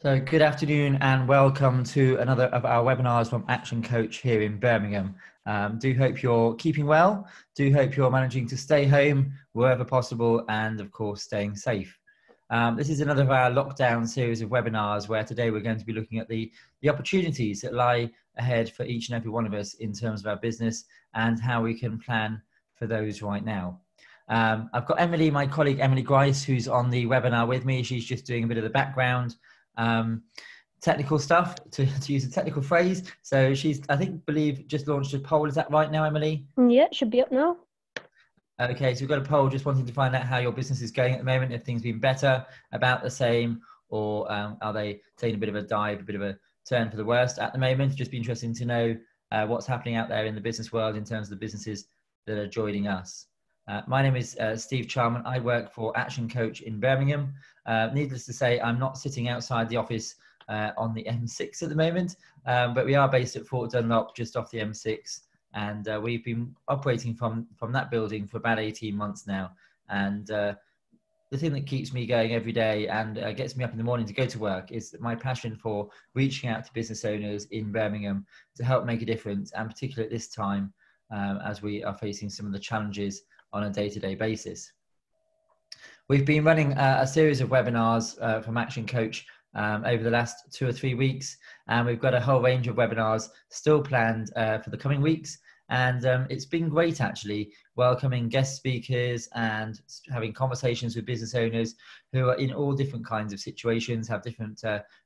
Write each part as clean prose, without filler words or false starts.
So good afternoon and welcome to another of our webinars from Action Coach here in Birmingham. Do hope you're keeping well. Do hope you're managing to stay home wherever possible and of course staying safe. This is another of our lockdown series of webinars where today we're going to be looking at the opportunities that lie ahead for each and every one of us in terms of our business and how we can plan for those right now. I've got Emily, my colleague Emily Grice, who's on the webinar with me. She's just doing a bit of the background technical stuff to use a technical phrase. So she's, believe just launched a poll. Is that right now, Emily? Yeah, it should be up now. Okay, so we've got a poll just wanting to find out how your business is going at the moment, if things have been better, about the same, or are they taking a bit of a dive, a bit of a turn for the worst at the moment? Just be interesting to know what's happening out there in the business world in terms of the businesses that are joining us. My name is Steve Charman. I work for ActionCOACH in Birmingham. Needless to say, I'm not sitting outside the office on the M6 at the moment, but we are based at Fort Dunlop, just off the M6. And we've been operating from that building for about 18 months now. And the thing that keeps me going every day and gets me up in the morning to go to work is my passion for reaching out to business owners in Birmingham to help make a difference, and particularly at this time as we are facing some of the challenges on a day-to-day basis. We've been running a series of webinars from ActionCOACH over the last 2 or 3 weeks, and we've got a whole range of webinars still planned for the coming weeks. And it's been great, actually, welcoming guest speakers and having conversations with business owners who are in all different kinds of situations, have different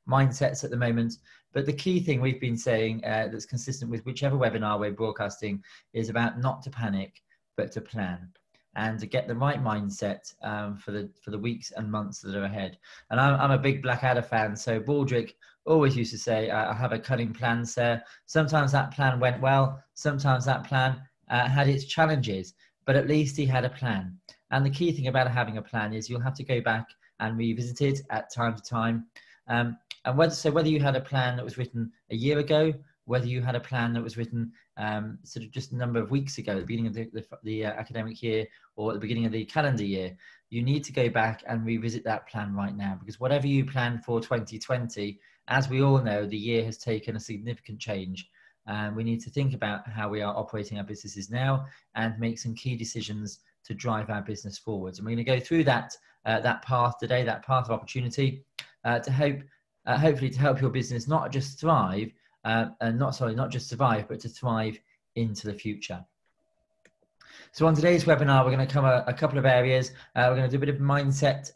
mindsets at the moment. But the key thing we've been saying that's consistent with whichever webinar we're broadcasting is about not to panic, but to plan and to get the right mindset for the weeks and months that are ahead. And I'm a big Blackadder fan, so Baldrick always used to say, I have a cunning plan, sir. Sometimes that plan went well, sometimes that plan had its challenges, but at least he had a plan. And the key thing about having a plan is you'll have to go back and revisit it at time to time. And whether you had a plan that was written a year ago, whether you had a plan that was written sort of just a number of weeks ago, at the beginning of the academic year or at the beginning of the calendar year, you need to go back and revisit that plan right now, because whatever you plan for 2020, as we all know, the year has taken a significant change. We need to think about how we are operating our businesses now and make some key decisions to drive our business forwards. And we're going to go through that path today, that path of opportunity, hopefully to help your business not just thrive, not just survive, but to thrive into the future. So on today's webinar, we're going to cover a couple of areas. We're going to do a bit of mindset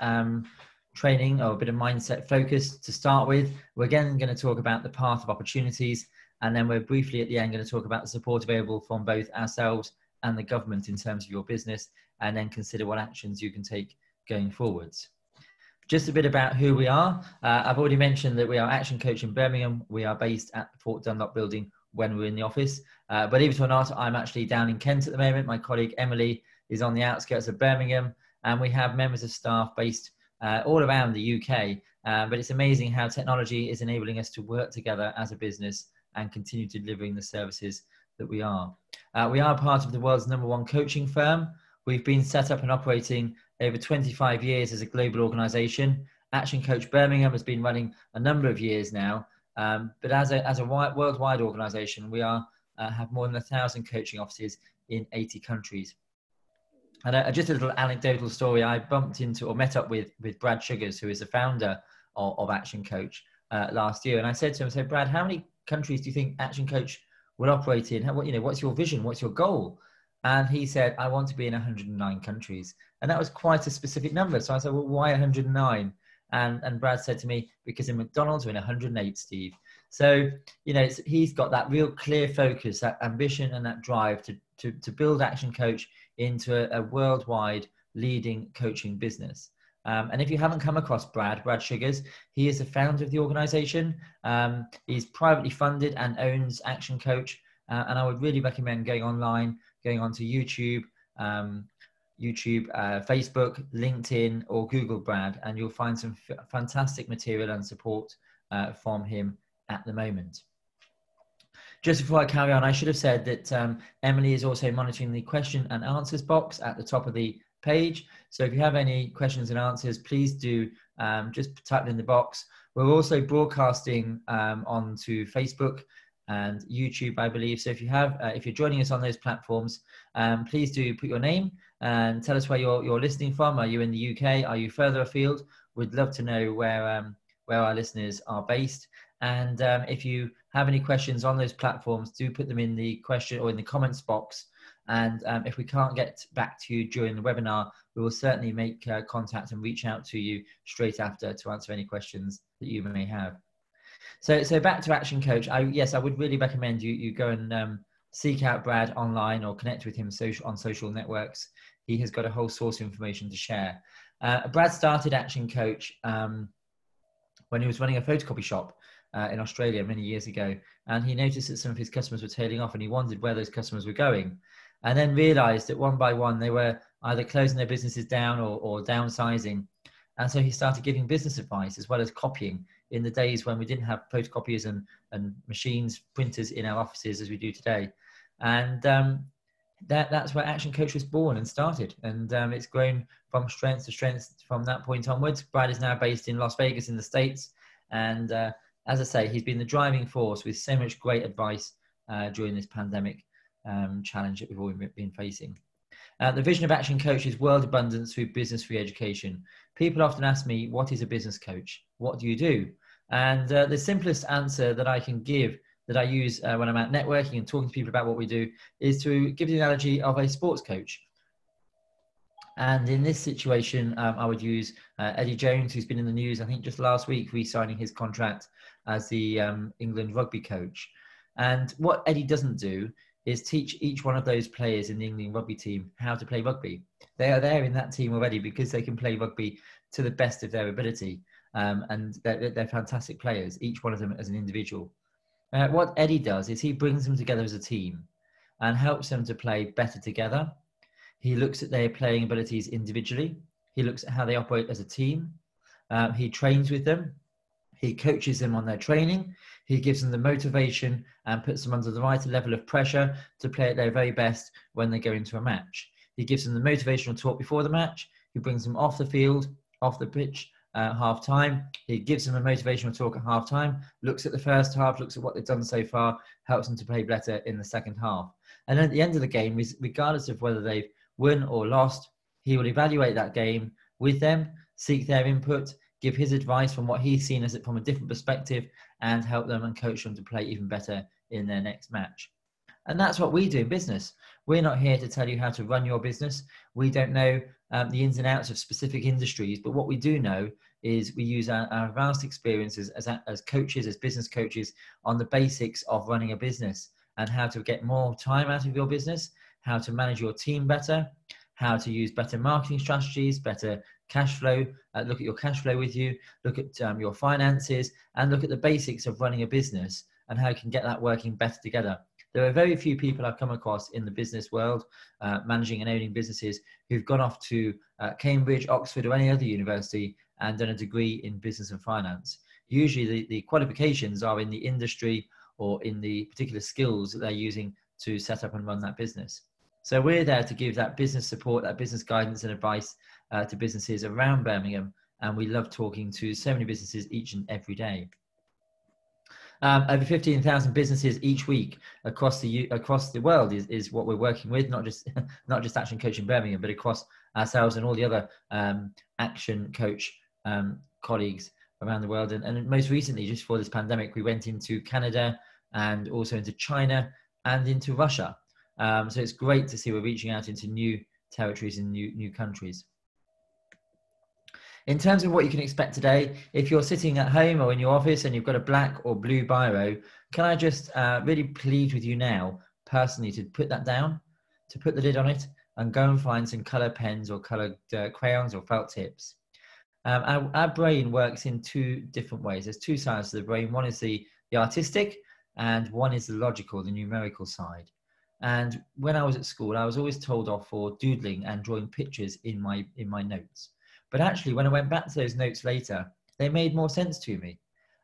training, or a bit of mindset focus to start with. We're again going to talk about the path of opportunities, and then we're briefly at the end going to talk about the support available from both ourselves and the government in terms of your business, and then consider what actions you can take going forwards. Just a bit about who we are. I've already mentioned that we are ActionCOACH in Birmingham. We are based at the Fort Dunlop building when we're in the office. Believe it or not, I'm actually down in Kent at the moment. My colleague Emily is on the outskirts of Birmingham, and we have members of staff based all around the UK. But it's amazing how technology is enabling us to work together as a business and continue delivering the services that we are. We are part of the world's #1 coaching firm. We've been set up and operating over 25 years as a global organization. ActionCOACH Birmingham has been running a number of years now, but as a worldwide organization, we have more than 1,000 coaching offices in 80 countries. And just a little anecdotal story, I bumped into or met up with Brad Sugars, who is the founder of ActionCOACH last year. And I said to him, Brad, how many countries do you think ActionCOACH will operate in? What's your vision? What's your goal? And he said, I want to be in 109 countries. And that was quite a specific number. So I said, well, why 109? And Brad said to me, because in McDonald's, we're in 108, Steve. So, he's got that real clear focus, that ambition and that drive to build ActionCOACH into a worldwide leading coaching business. And if you haven't come across Brad Sugars, he is the founder of the organization. He's privately funded and owns ActionCOACH. And I would really recommend going online, going onto YouTube, Facebook, LinkedIn, or Google Brad, and you'll find some fantastic material and support from him at the moment. Just before I carry on, I should have said that Emily is also monitoring the question and answers box at the top of the page. So if you have any questions and answers, please do just type it in the box. We're also broadcasting onto Facebook and YouTube, I believe. So if you have, if you're joining us on those platforms, please do put your name and tell us where you're listening from. Are you in the UK? Are you further afield? We'd love to know where our listeners are based. And if you have any questions on those platforms, do put them in the question or in the comments box. And if we can't get back to you during the webinar, we will certainly make contact and reach out to you straight after to answer any questions that you may have. So back to Action Coach. Yes, I would really recommend you go and seek out Brad online or connect with him on social networks. He has got a whole source of information to share. Brad started Action Coach when he was running a photocopy shop in Australia many years ago, and he noticed that some of his customers were tailing off, and he wondered where those customers were going, and then realized that one by one they were either closing their businesses down or downsizing. And so he started giving business advice as well as copying in the days when we didn't have photocopiers and machines, printers in our offices as we do today. And that's where Action Coach was born and started. And it's grown from strength to strength from that point onwards. Brad is now based in Las Vegas in the States. And as I say, he's been the driving force with so much great advice during this pandemic challenge that we've all been facing. The vision of Action Coach is world abundance through business-free education. People often ask me, what is a business coach? What do you do? And the simplest answer that I can give, that I use when I'm out networking and talking to people about what we do, is to give the analogy of a sports coach. And in this situation, I would use Eddie Jones, who's been in the news, I think just last week, re-signing his contract as the England rugby coach. And what Eddie doesn't do is teach each one of those players in the England rugby team how to play rugby. They are there in that team already because they can play rugby to the best of their ability. And they're fantastic players, each one of them as an individual. What Eddie does is he brings them together as a team and helps them to play better together. He looks at their playing abilities individually. He looks at how they operate as a team. He trains with them. He coaches them on their training. He gives them the motivation and puts them under the right level of pressure to play at their very best when they go into a match. He gives them the motivational talk before the match. He brings them off the field, off the pitch, half time. He gives them a motivational talk at half time, looks at the first half, looks at what they've done so far, helps them to play better in the second half. And then at the end of the game, regardless of whether they've won or lost, he will evaluate that game with them, seek their input, give his advice from what he's seen as it from a different perspective, and help them and coach them to play even better in their next match. And that's what we do in business. We're not here to tell you how to run your business. We don't know the ins and outs of specific industries, but what we do know is we use our vast experiences as coaches, as business coaches, on the basics of running a business and how to get more time out of your business, how to manage your team better, how to use better marketing strategies, better cash flow, look at your cash flow with you, look at your finances, and look at the basics of running a business and how you can get that working better together. There are very few people I've come across in the business world, managing and owning businesses, who've gone off to Cambridge, Oxford, or any other university and done a degree in business and finance. Usually the qualifications are in the industry or in the particular skills that they're using to set up and run that business. So we're there to give that business support, that business guidance and advice to businesses around Birmingham. And we love talking to so many businesses each and every day. Over 15,000 businesses each week across the world is what we're working with, not just Action Coach in Birmingham, but across ourselves and all the other Action Coach colleagues around the world. And most recently, just before this pandemic, we went into Canada and also into China and into Russia. So it's great to see we're reaching out into new territories and new countries. In terms of what you can expect today, if you're sitting at home or in your office and you've got a black or blue biro, can I just really plead with you now, personally, to put that down, to put the lid on it and go and find some colour pens or coloured crayons or felt tips. Our brain works in two different ways. There's two sides to the brain. One is the artistic and one is the logical, the numerical side. And when I was at school, I was always told off for doodling and drawing pictures in my notes. But actually, when I went back to those notes later, they made more sense to me.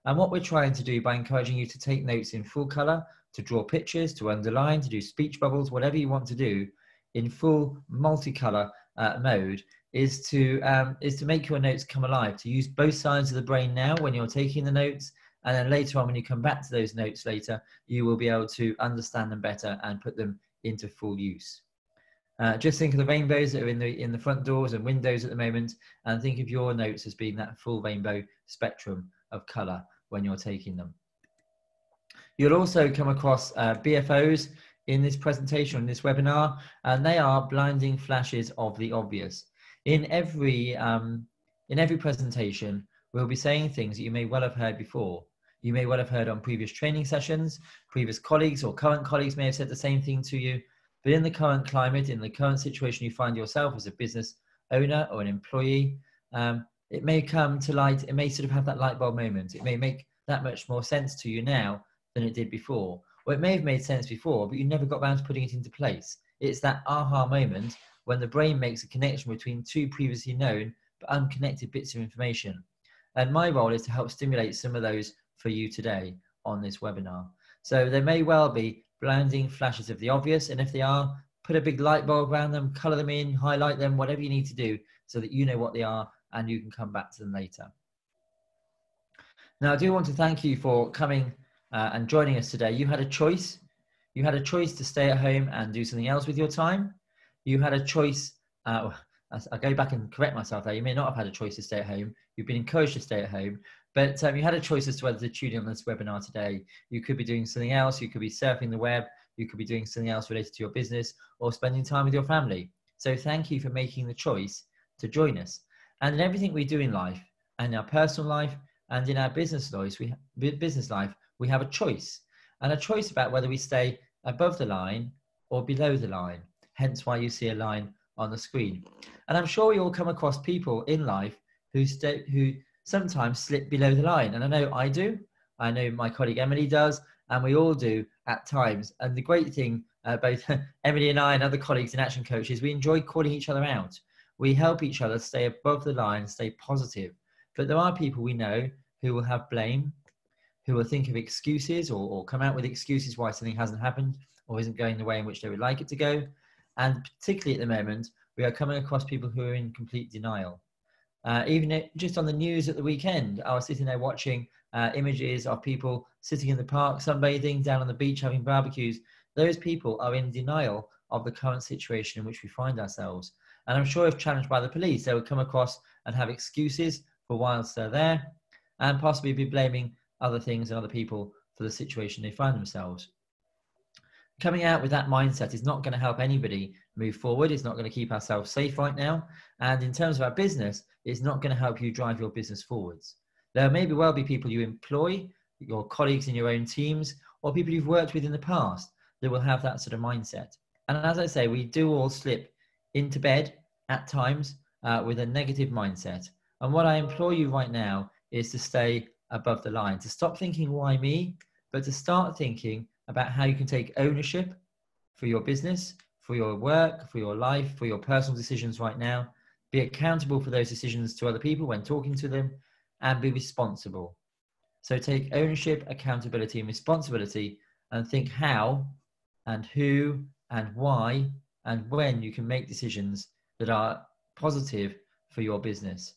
And what we're trying to do by encouraging you to take notes in full colour, to draw pictures, to underline, to do speech bubbles, whatever you want to do in full multicolour mode is to make your notes come alive, to use both sides of the brain now when you're taking the notes, and then later on when you come back to those notes later, you will be able to understand them better and put them into full use. Just think of the rainbows that are in the front doors and windows at the moment, and think of your notes as being that full rainbow spectrum of colour when you're taking them. You'll also come across BFOs in this presentation, in this webinar, and they are blinding flashes of the obvious. In every presentation, we'll be saying things that you may well have heard before. You may well have heard on previous training sessions, previous colleagues or current colleagues may have said the same thing to you. But in the current climate, in the current situation you find yourself as a business owner or an employee, it may come to light, it may sort of have that light bulb moment. It may make that much more sense to you now than it did before. Or it may have made sense before, but you never got around to putting it into place. It's that aha moment when the brain makes a connection between two previously known but unconnected bits of information. And my role is to help stimulate some of those for you today on this webinar. So there may well be blinding flashes of the obvious, and if they are, put a big light bulb around them, color them in, highlight them, whatever you need to do so that you know what they are and you can come back to them later. Now, I do want to thank you for coming and joining us today. You had a choice. You had a choice to stay at home and do something else with your time. You had a choice. I go back and correct myself there. You may not have had a choice to stay at home. You've been encouraged to stay at home, but you had a choice as to whether to tune in on this webinar today. You could be doing something else. You could be surfing the web. You could be doing something else related to your business or spending time with your family. So thank you for making the choice to join us. And in everything we do in life, and in our personal life, and in our business life, we have a choice. And a choice about whether we stay above the line or below the line. Hence why you see a line on the screen. And I'm sure we all come across people in life who sometimes slip below the line. And I know I do. I know my colleague Emily does. And we all do at times. And the great thing, both Emily and I and other colleagues in Action Coach, is we enjoy calling each other out. We help each other stay above the line, stay positive. But there are people we know who will have blame, who will think of excuses or come out with excuses why something hasn't happened or isn't going the way in which they would like it to go. And particularly at the moment, we are coming across people who are in complete denial. Even just on the news at the weekend, I was sitting there watching images of people sitting in the park, sunbathing, down on the beach, having barbecues. Those people are in denial of the current situation in which we find ourselves. And I'm sure if challenged by the police, they would come across and have excuses for whilst they're there and possibly be blaming other things and other people for the situation they find themselves. Coming out with that mindset is not going to help anybody move forward. It's not going to keep ourselves safe right now. And in terms of our business, it's not going to help you drive your business forwards. There may well be people you employ, your colleagues in your own teams, or people you've worked with in the past that will have that sort of mindset. And as I say, we do all slip into bed at times with a negative mindset. And what I implore you right now is to stay above the line, to stop thinking, why me? But to start thinking about how you can take ownership for your business, for your work, for your life, for your personal decisions right now, be accountable for those decisions to other people when talking to them, and be responsible. So take ownership, accountability, and responsibility, and think how and who and why and when you can make decisions that are positive for your business.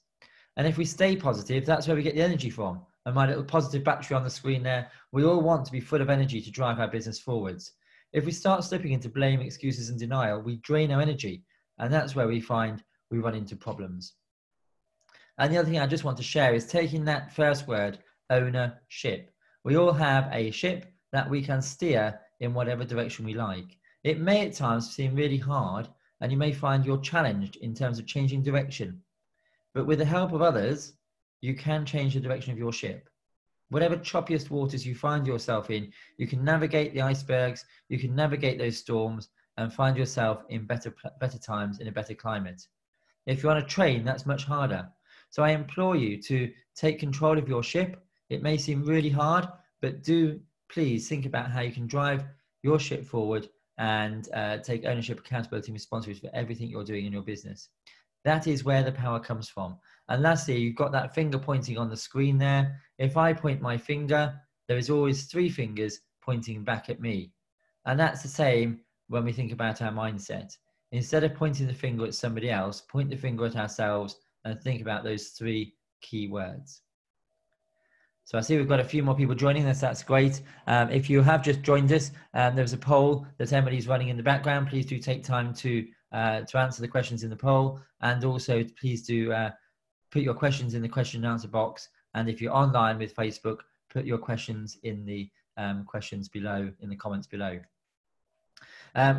And if we stay positive, that's where we get the energy from. And my little positive battery on the screen there, we all want to be full of energy to drive our business forwards. If we start slipping into blame, excuses, and denial, we drain our energy. And that's where we find we run into problems. And the other thing I just want to share is taking that first word, ownership. We all have a ship that we can steer in whatever direction we like. It may at times seem really hard, and you may find you're challenged in terms of changing direction. But with the help of others, you can change the direction of your ship. Whatever choppiest waters you find yourself in, you can navigate the icebergs, you can navigate those storms and find yourself in better times, in a better climate. If you're on a train, that's much harder. So I implore you to take control of your ship. It may seem really hard, but do please think about how you can drive your ship forward and take ownership, accountability, and responsibility for everything you're doing in your business. That is where the power comes from. And lastly, you've got that finger pointing on the screen there. If I point my finger, there is always 3 fingers pointing back at me. And that's the same when we think about our mindset. Instead of pointing the finger at somebody else, point the finger at ourselves and think about those 3 key words. So I see we've got a few more people joining us. That's great. If you have just joined us, there's a poll that Emily's running in the background. Please do take time to answer the questions in the poll, and also please do put your questions in the question and answer box. And if you're online with Facebook, put your questions in the questions below, in the comments below.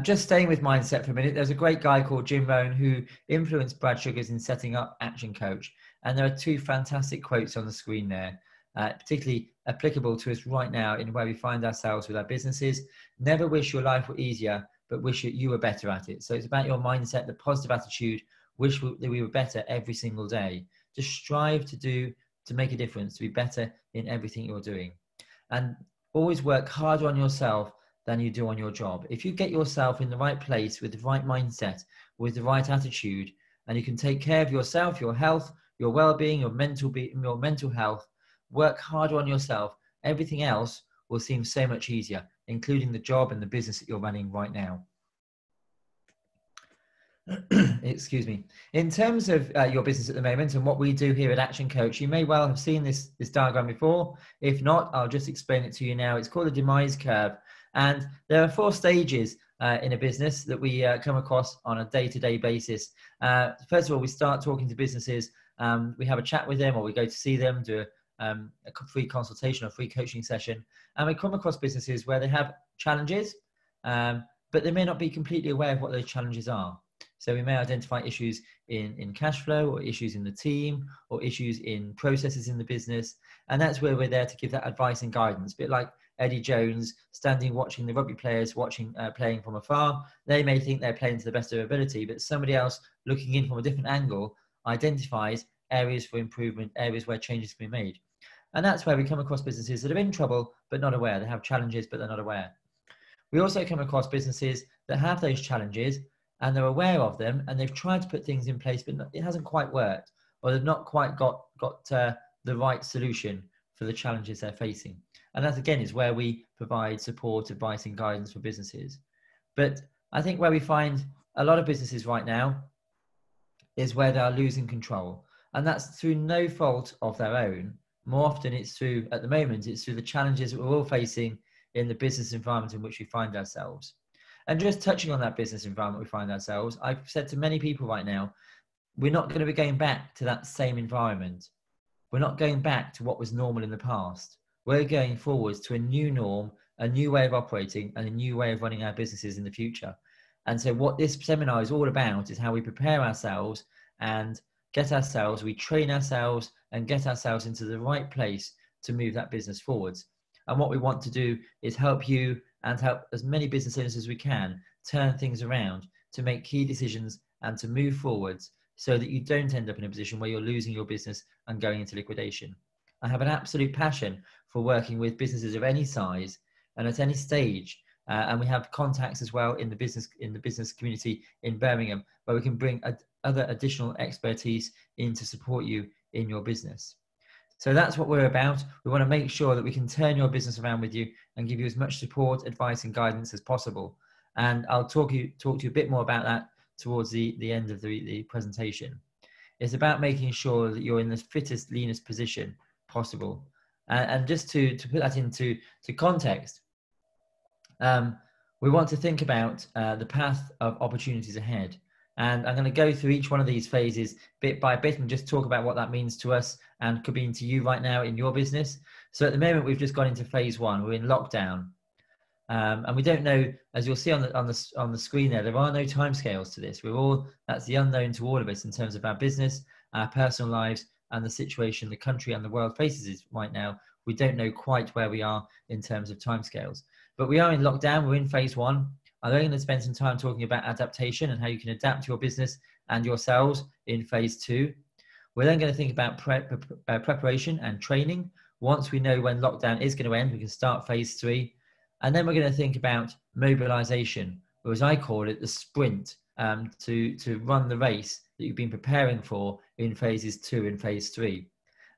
Just staying with mindset for a minute, there's a great guy called Jim Rohn who influenced Brad Sugars in setting up ActionCOACH. And there are 2 fantastic quotes on the screen there, particularly applicable to us right now in where we find ourselves with our businesses. Never wish your life were easier, but wish you were better at it. So it's about your mindset, the positive attitude, wish that we were better every single day. Just strive to make a difference, to be better in everything you're doing. And always work harder on yourself than you do on your job. If you get yourself in the right place with the right mindset, with the right attitude, and you can take care of yourself, your health, your well-being, your mental health, work harder on yourself, everything else will seem so much easier, including the job and the business that you're running right now. Excuse me. In terms of your business at the moment and what we do here at ActionCOACH, you may well have seen this diagram before. If not, I'll just explain it to you now. It's called a demise curve. And there are 4 stages in a business that we come across on a day-to-day basis. First of all, we start talking to businesses. We have a chat with them, or we go to see them, do a free consultation or free coaching session. And we come across businesses where they have challenges, but they may not be completely aware of what those challenges are. So we may identify issues in cash flow, or issues in the team, or issues in processes in the business. And that's where we're there to give that advice and guidance. A bit like Eddie Jones standing watching the rugby players playing from afar. They may think they're playing to the best of their ability, but somebody else looking in from a different angle identifies areas for improvement, areas where changes can be made. And that's where we come across businesses that are in trouble but not aware. They have challenges but they're not aware. We also come across businesses that have those challenges and they're aware of them, and they've tried to put things in place but it hasn't quite worked, or they've not quite got the right solution for the challenges they're facing. And that, again, is where we provide support, advice, and guidance for businesses. But I think where we find a lot of businesses right now is where they are losing control. And that's through no fault of their own. More often it's through, at the moment, it's through the challenges that we're all facing in the business environment in which we find ourselves. And just touching on that business environment we find ourselves, I've said to many people right now, we're not going to be going back to that same environment. We're not going back to what was normal in the past. We're going forwards to a new norm, a new way of operating, and a new way of running our businesses in the future. And so what this seminar is all about is how we prepare ourselves and we train ourselves and get ourselves into the right place to move that business forwards. And what we want to do is help you and help as many business owners as we can turn things around, to make key decisions and to move forwards, so that you don't end up in a position where you're losing your business and going into liquidation. I have an absolute passion for working with businesses of any size and at any stage. And we have contacts as well in the business community in Birmingham, where we can bring other additional expertise in to support you in your business. So that's what we're about. We want to make sure that we can turn your business around with you and give you as much support, advice, and guidance as possible. And I'll talk to you a bit more about that towards the end of the presentation. It's about making sure that you're in the fittest, leanest position possible. And just to put that into context, we want to think about the path of opportunities ahead. And I'm going to go through each one of these phases bit by bit and just talk about what that means to us and could mean to you right now in your business. So at the moment, we've just gone into phase 1. We're in lockdown. And we don't know, as you'll see on the screen there are no timescales to this. That's the unknown to all of us in terms of our business, our personal lives, and the situation the country and the world faces right now. We don't know quite where we are in terms of timescales. But we are in lockdown. We're in phase 1. I'm going to spend some time talking about adaptation and how you can adapt your business and yourselves in phase 2. We're then going to think about preparation and training. Once we know when lockdown is going to end, we can start phase 3. And then we're going to think about mobilization, or as I call it, the sprint, to run the race that you've been preparing for in phases 2 and phase 3.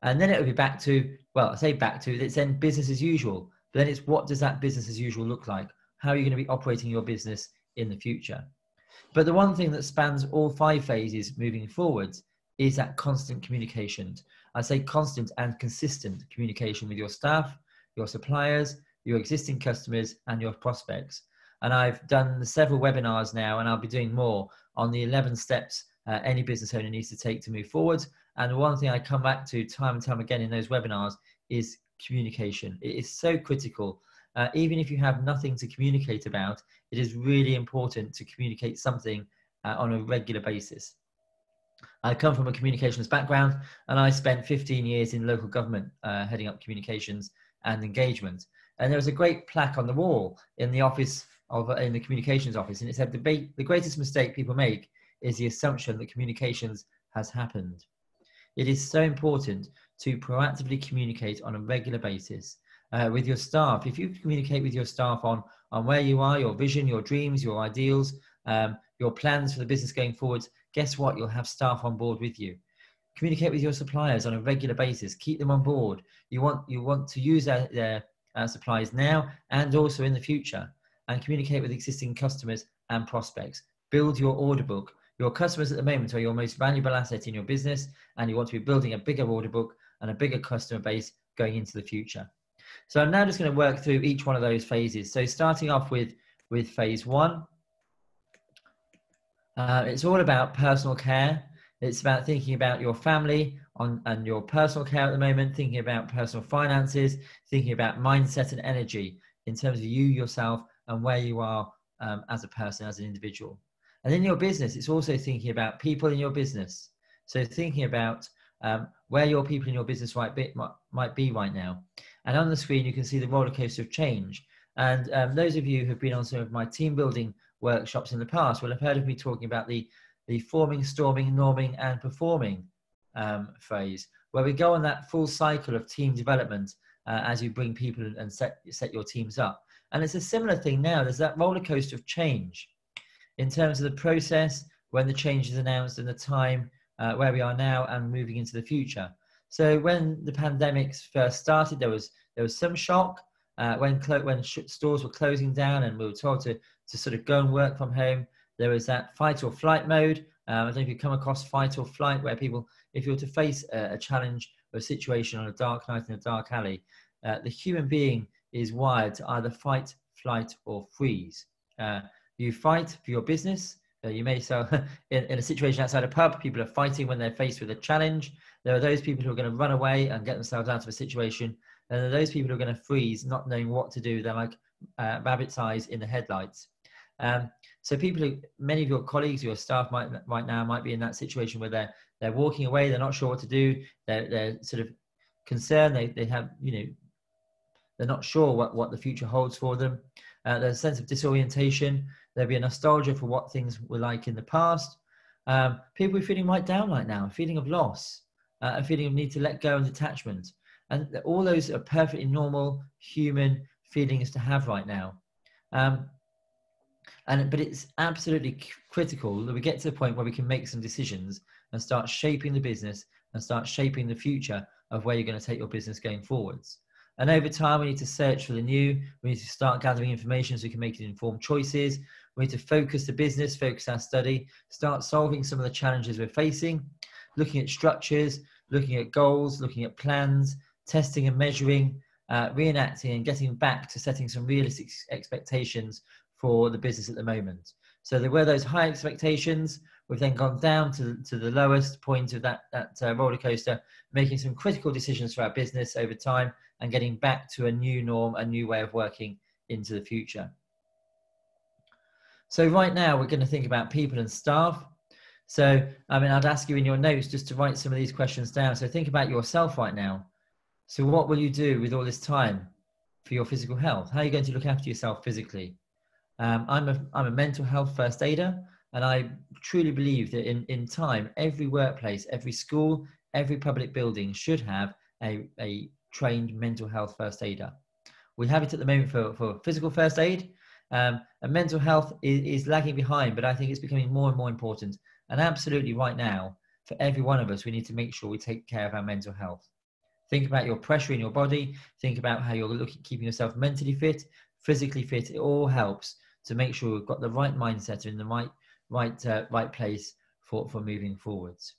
And then it will be back to, well, I say back to, it's then business as usual. But then it's, what does that business as usual look like? How are you going to be operating your business in the future? But the one thing that spans all 5 phases moving forwards is that constant communication. I say constant and consistent communication with your staff, your suppliers, your existing customers, and your prospects. And I've done several webinars now, and I'll be doing more on the 11 steps any business owner needs to take to move forward. And one thing I come back to time and time again in those webinars is communication. It is so critical. Even if you have nothing to communicate about, it is really important to communicate something on a regular basis. I come from a communications background, and I spent 15 years in local government heading up communications and engagement. And there was a great plaque on the wall in the office in the communications office, and it said the greatest mistake people make is the assumption that communications has happened. It is so important to proactively communicate on a regular basis with your staff. If you communicate with your staff on where you are, your vision, your dreams, your ideals, your plans for the business going forward, guess what? You'll have staff on board with you. Communicate with your suppliers on a regular basis. Keep them on board. You want to use their supplies now and also in the future, and communicate with existing customers and prospects. Build your order book. Your customers at the moment are your most valuable asset in your business, and you want to be building a bigger order book and a bigger customer base going into the future. So I'm now just going to work through each one of those phases. So starting off with phase 1, it's all about personal care. It's about thinking about your family and your personal care at the moment, thinking about personal finances, thinking about mindset and energy in terms of you, yourself, and where you are as a person, as an individual. And in your business, it's also thinking about people in your business. So thinking about where your people in your business might be right now. And on the screen, you can see the roller coaster of change. And those of you who have been on some of my team building workshops in the past will have heard of me talking about the forming, storming, norming, and performing phrase, where we go on that full cycle of team development as you bring people and set your teams up. And it's a similar thing now. There's that roller coaster of change in terms of the process, when the change is announced, and the time where we are now and moving into the future. So when the pandemic first started, there was some shock when stores were closing down and we were told to sort of go and work from home. There was that fight or flight mode. I don't know if you come across fight or flight, where people, if you were to face a challenge or a situation on a dark night in a dark alley, the human being is wired to either fight, flight, or freeze. You fight for your business. You may so in a situation outside a pub, people are fighting when they're faced with a challenge. There are those people who are going to run away and get themselves out of a situation. And there are those people who are going to freeze, not knowing what to do. They're like rabbit's eyes in the headlights. So many of your colleagues, your staff right now might be in that situation where they're walking away. They're not sure what to do. They're sort of concerned. They have, they're not sure what the future holds for them. There's a sense of disorientation. There'll be a nostalgia for what things were like in the past. People are feeling right down right now, a feeling of loss, a feeling of need to let go and detachment. And all those are perfectly normal human feelings to have right now. But it's absolutely critical that we get to the point where we can make some decisions and start shaping the business and start shaping the future of where you're going to take your business going forwards. And over time, we need to search for the new. We need to start gathering information so we can make informed choices. We need to focus the business, focus our study, start solving some of the challenges we're facing, looking at structures, looking at goals, looking at plans, testing and measuring, reenacting and getting back to setting some realistic expectations for the business at the moment. So there were those high expectations. We've then gone down to the lowest point of that roller coaster, making some critical decisions for our business over time and getting back to a new norm, a new way of working into the future. So right now we're going to think about people and staff. So, I'd ask you in your notes just to write some of these questions down. So think about yourself right now. So what will you do with all this time for your physical health? How are you going to look after yourself physically? I'm a mental health first aider, and I truly believe that in time, every workplace, every school, every public building should have a trained mental health first aider. We have it at the moment for physical first aid, and mental health is lagging behind, but I think it's becoming more and more important. And absolutely right now, for every one of us, we need to make sure we take care of our mental health. Think about your pressure in your body. Think about how you're keeping yourself mentally fit, physically fit. It all helps to make sure we've got the right mindset and the right right place for moving forwards.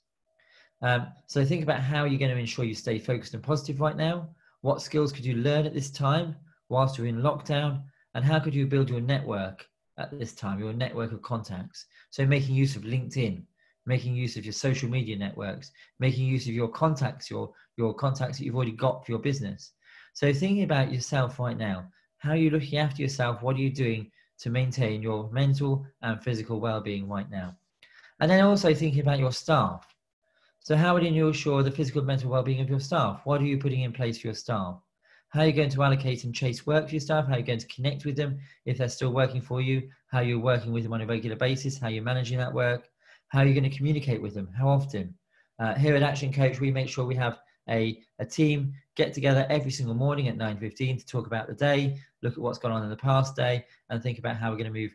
So think about how you're going to ensure you stay focused and positive right now. What skills could you learn at this time whilst you're in lockdown? And how could you build your network at this time, your network of contacts? So making use of LinkedIn, making use of your social media networks, making use of your contacts, your contacts that you've already got for your business. So thinking about yourself right now, how are you looking after yourself? What are you doing to maintain your mental and physical well-being right now? And then also thinking about your staff. So how would you ensure the physical and mental well-being of your staff? What are you putting in place for your staff? How are you going to allocate and chase work for your staff? How are you going to connect with them if they're still working for you? How you're working with them on a regular basis? How you're managing that work? How are you going to communicate with them? How often? Here at Action Coach, we make sure we have a team get together every single morning at 9:15 to talk about the day, look at what's gone on in the past day, and think about how we're going to move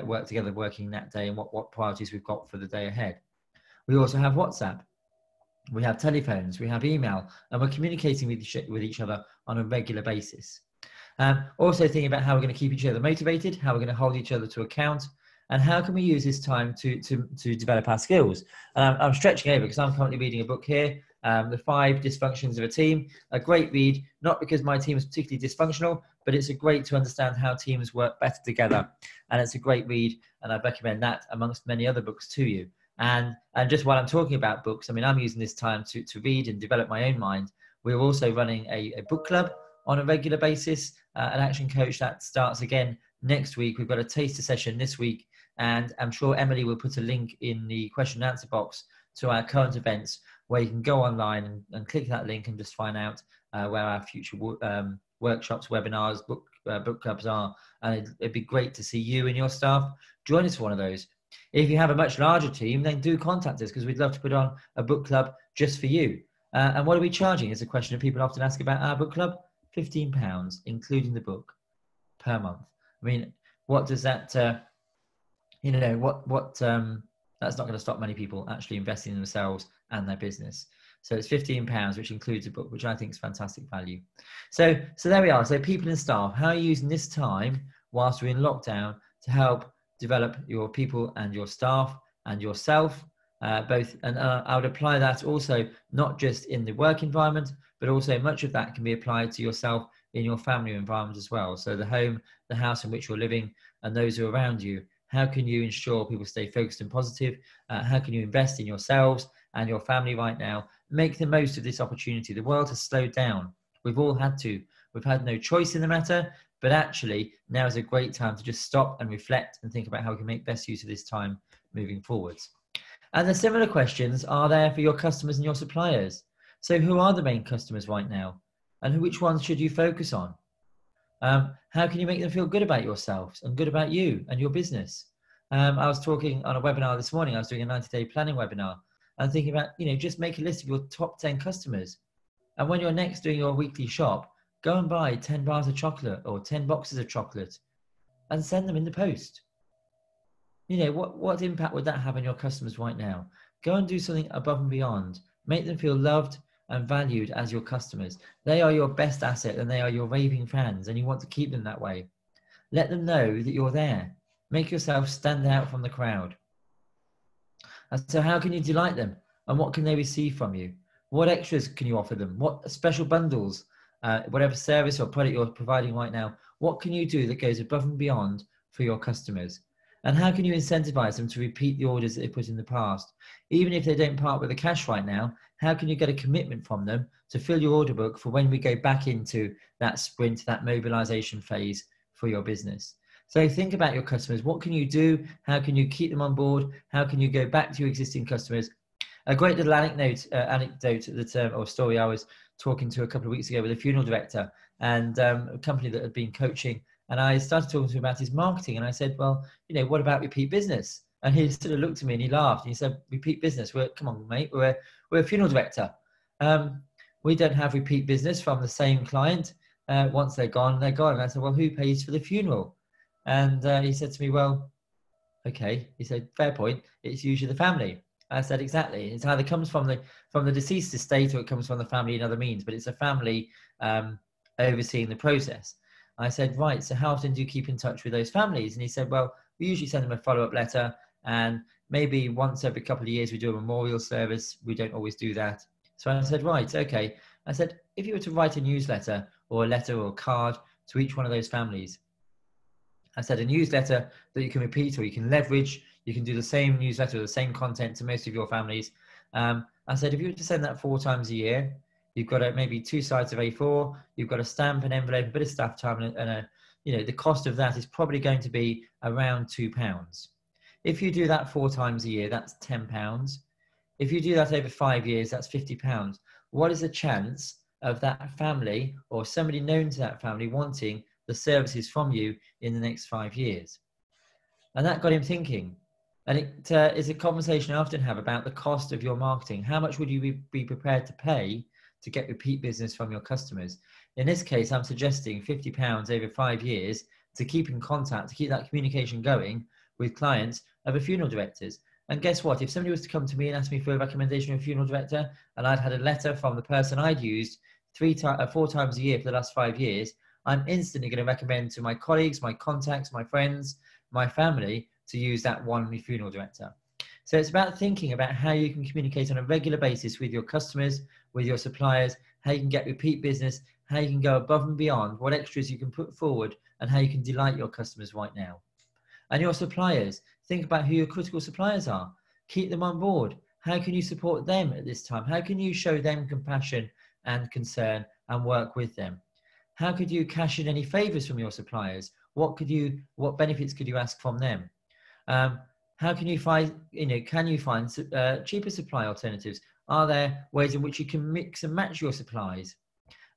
work together working that day and what priorities we've got for the day ahead. We also have WhatsApp. We have telephones, we have email, and we're communicating with each other on a regular basis. Also thinking about how we're going to keep each other motivated, how we're going to hold each other to account, and how can we use this time to develop our skills. I'm stretching over because I'm currently reading a book here, The 5 Dysfunctions of a Team. A great read, not because my team is particularly dysfunctional, but it's a great to understand how teams work better together. And it's a great read, and I'd recommend that amongst many other books to you. And just while I'm talking about books, I mean, I'm using this time to read and develop my own mind. We're also running a book club on a regular basis at Action Coach. That starts again next week. We've got a taster session this week, and I'm sure Emily will put a link in the question and answer box to our current events where you can go online and click that link and just find out where our future workshops, webinars, book clubs are. And it'd be great to see you and your staff join us for one of those. If you have a much larger team, then do contact us because we'd love to put on a book club just for you. And what are we charging? Is a question that people often ask about our book club. £15, including the book, per month. I mean, what does that, that's not going to stop many people actually investing in themselves and their business. So it's £15, which includes a book, which I think is fantastic value. So there we are. So people and staff, how are you using this time whilst we're in lockdown to help develop your people and your staff and yourself both? And I would apply that also not just in the work environment, but also much of that can be applied to yourself in your family environment as well. So the home, the house in which you're living, and those who are around you. How can you ensure people stay focused and positive? How can you invest in yourselves and your family right now? Make the most of this opportunity. The world has slowed down. We've all had to. We've had no choice in the matter, but actually now is a great time to just stop and reflect and think about how we can make best use of this time moving forwards. And the similar questions are there for your customers and your suppliers. So who are the main customers right now? And which ones should you focus on? How can you make them feel good about yourselves and good about you and your business? I was talking on a webinar this morning. I was doing a 90-day planning webinar and thinking about, just make a list of your top 10 customers. And when you're next doing your weekly shop, go and buy 10 bars of chocolate or 10 boxes of chocolate and send them in the post. What impact would that have on your customers right now? Go and do something above and beyond. Make them feel loved and valued as your customers. They are your best asset and they are your raving fans, and you want to keep them that way. Let them know that you're there. Make yourself stand out from the crowd. And so how can you delight them? And what can they receive from you? What extras can you offer them? What special bundles, whatever service or product you're providing right now, what can you do that goes above and beyond for your customers? And how can you incentivize them to repeat the orders that they put in the past? Even if they don't part with the cash right now, how can you get a commitment from them to fill your order book for when we go back into that sprint, that mobilization phase for your business? So think about your customers. What can you do? How can you keep them on board? How can you go back to your existing customers? A great little anecdote or story. I was talking to a couple of weeks ago with a funeral director and a company that had been coaching. And I started talking to him about his marketing. And I said, well, what about repeat business? And he sort of looked at me and he laughed. And he said, repeat business? Come on, mate. We're a funeral director. We don't have repeat business from the same client. Once they're gone, they're gone. And I said, well, who pays for the funeral? And he said to me, well, okay. He said, fair point. It's usually the family. I said, exactly. It either comes from the deceased estate or it comes from the family in other means, but it's a family overseeing the process. I said, right, so how often do you keep in touch with those families? And he said, well, we usually send them a follow-up letter And maybe once every couple of years we do a memorial service. We don't always do that. So I said, right, okay. I said, if you were to write a newsletter or a letter or a card to each one of those families, I said a newsletter that you can repeat or you can leverage, you can do the same newsletter or the same content to most of your families. I said, if you were to send that 4 times a year, you've got maybe 2 sides of A4, you've got a stamp, an envelope, a bit of staff time, and the cost of that is probably going to be around £2. If you do that 4 times a year, that's £10. If you do that over 5 years, that's £50. What is the chance of that family or somebody known to that family wanting the services from you in the next 5 years? And that got him thinking. And it is a conversation I often have about the cost of your marketing. How much would you be prepared to pay to get repeat business from your customers? In this case, I'm suggesting £50 over 5 years to keep in contact, to keep that communication going with clients of a funeral directors. And guess what? If somebody was to come to me and ask me for a recommendation of a funeral director, and I'd had a letter from the person I'd used 4 times a year for the last 5 years, I'm instantly going to recommend to my colleagues, my contacts, my friends, my family to use that one funeral director. So it's about thinking about how you can communicate on a regular basis with your customers, with your suppliers, how you can get repeat business, how you can go above and beyond, what extras you can put forward, and how you can delight your customers right now. And your suppliers, think about who your critical suppliers are. Keep them on board. How can you support them at this time? How can you show them compassion and concern and work with them? How could you cash in any favors from your suppliers? What benefits could you ask from them? How can you find, cheaper supply alternatives? Are there ways in which you can mix and match your supplies?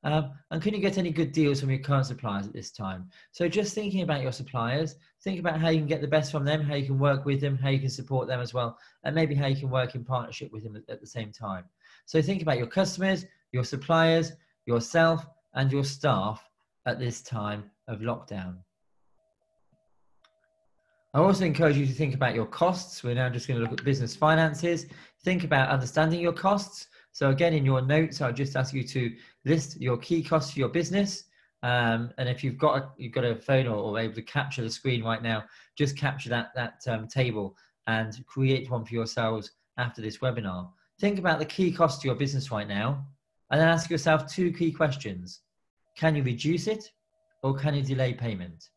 And can you get any good deals from your current suppliers at this time? So just thinking about your suppliers, think about how you can get the best from them, how you can work with them, how you can support them as well, and maybe how you can work in partnership with them at the same time. So think about your customers, your suppliers, yourself, and your staff at this time of lockdown. I also encourage you to think about your costs. We're now just going to look at business finances. Think about understanding your costs. So again, in your notes, I'll just ask you to list your key costs for your business. And if you've got a phone or able to capture the screen right now, just capture that table and create one for yourselves after this webinar. Think about the key costs to your business right now, and then ask yourself 2 key questions. Can you reduce it, or can you delay payment?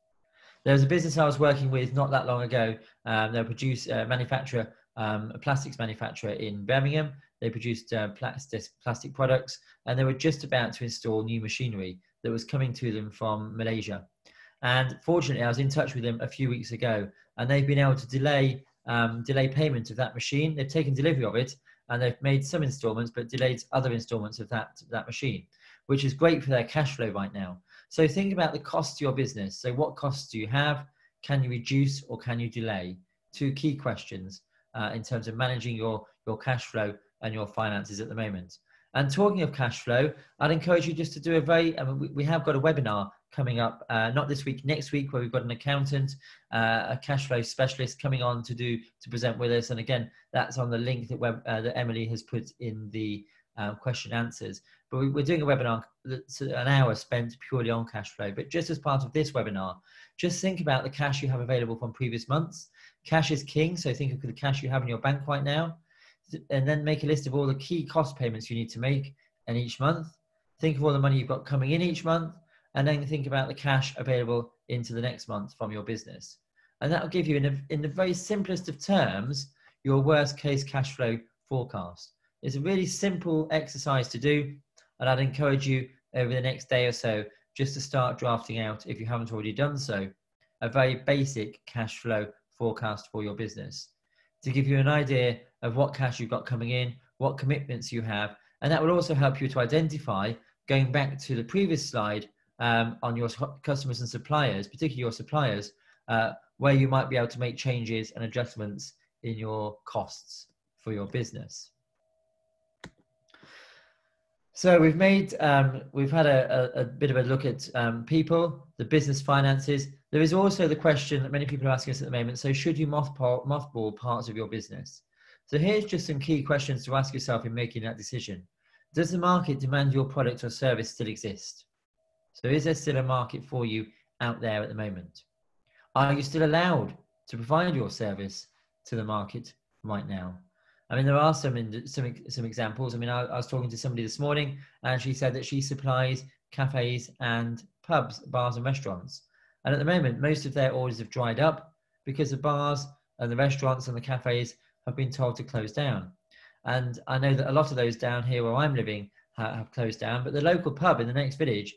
There was a business I was working with not that long ago. They're a plastics manufacturer in Birmingham. They produced plastic products, and they were just about to install new machinery that was coming to them from Malaysia. And fortunately, I was in touch with them a few weeks ago, and they've been able to delay payment of that machine. They've taken delivery of it, and they've made some installments, but delayed other installments of that machine, which is great for their cash flow right now. So think about the cost to your business. So what costs do you have? Can you reduce or can you delay? 2 key questions in terms of managing your cash flow and your finances at the moment. And talking of cash flow, I'd encourage you just to do we have got a webinar coming up, not this week, next week, where we've got an accountant, a cash flow specialist coming on to present with us. And again, that's on the link that Emily has put in the question answers. But we're doing a webinar that's an hour spent purely on cash flow. But just as part of this webinar, just think about the cash you have available from previous months. Cash is king, so think of the cash you have in your bank right now, and then make a list of all the key cost payments you need to make in each month. Think of all the money you've got coming in each month, and then think about the cash available into the next month from your business. And that will give you, in the very simplest of terms, your worst case cash flow forecast. It's a really simple exercise to do, and I'd encourage you over the next day or so just to start drafting out, if you haven't already done so, a very basic cash flow forecast for your business to give you an idea of what cash you've got coming in, what commitments you have, and that will also help you to identify, going back to the previous slide, on your customers and suppliers, particularly your suppliers, where you might be able to make changes and adjustments in your costs for your business. So we've had a bit of a look at people, the business finances. There is also the question that many people are asking us at the moment. So should you mothball parts of your business? So here's just some key questions to ask yourself in making that decision. Does the market demand your product or service still exist? So is there still a market for you out there at the moment? Are you still allowed to provide your service? to the market right now? I mean, there are some examples. I mean, I was talking to somebody this morning, and she said that she supplies cafes and pubs, bars and restaurants. And at the moment, most of their orders have dried up because the bars and the restaurants and the cafes have been told to close down. And I know that a lot of those down here where I'm living have closed down, but the local pub in the next village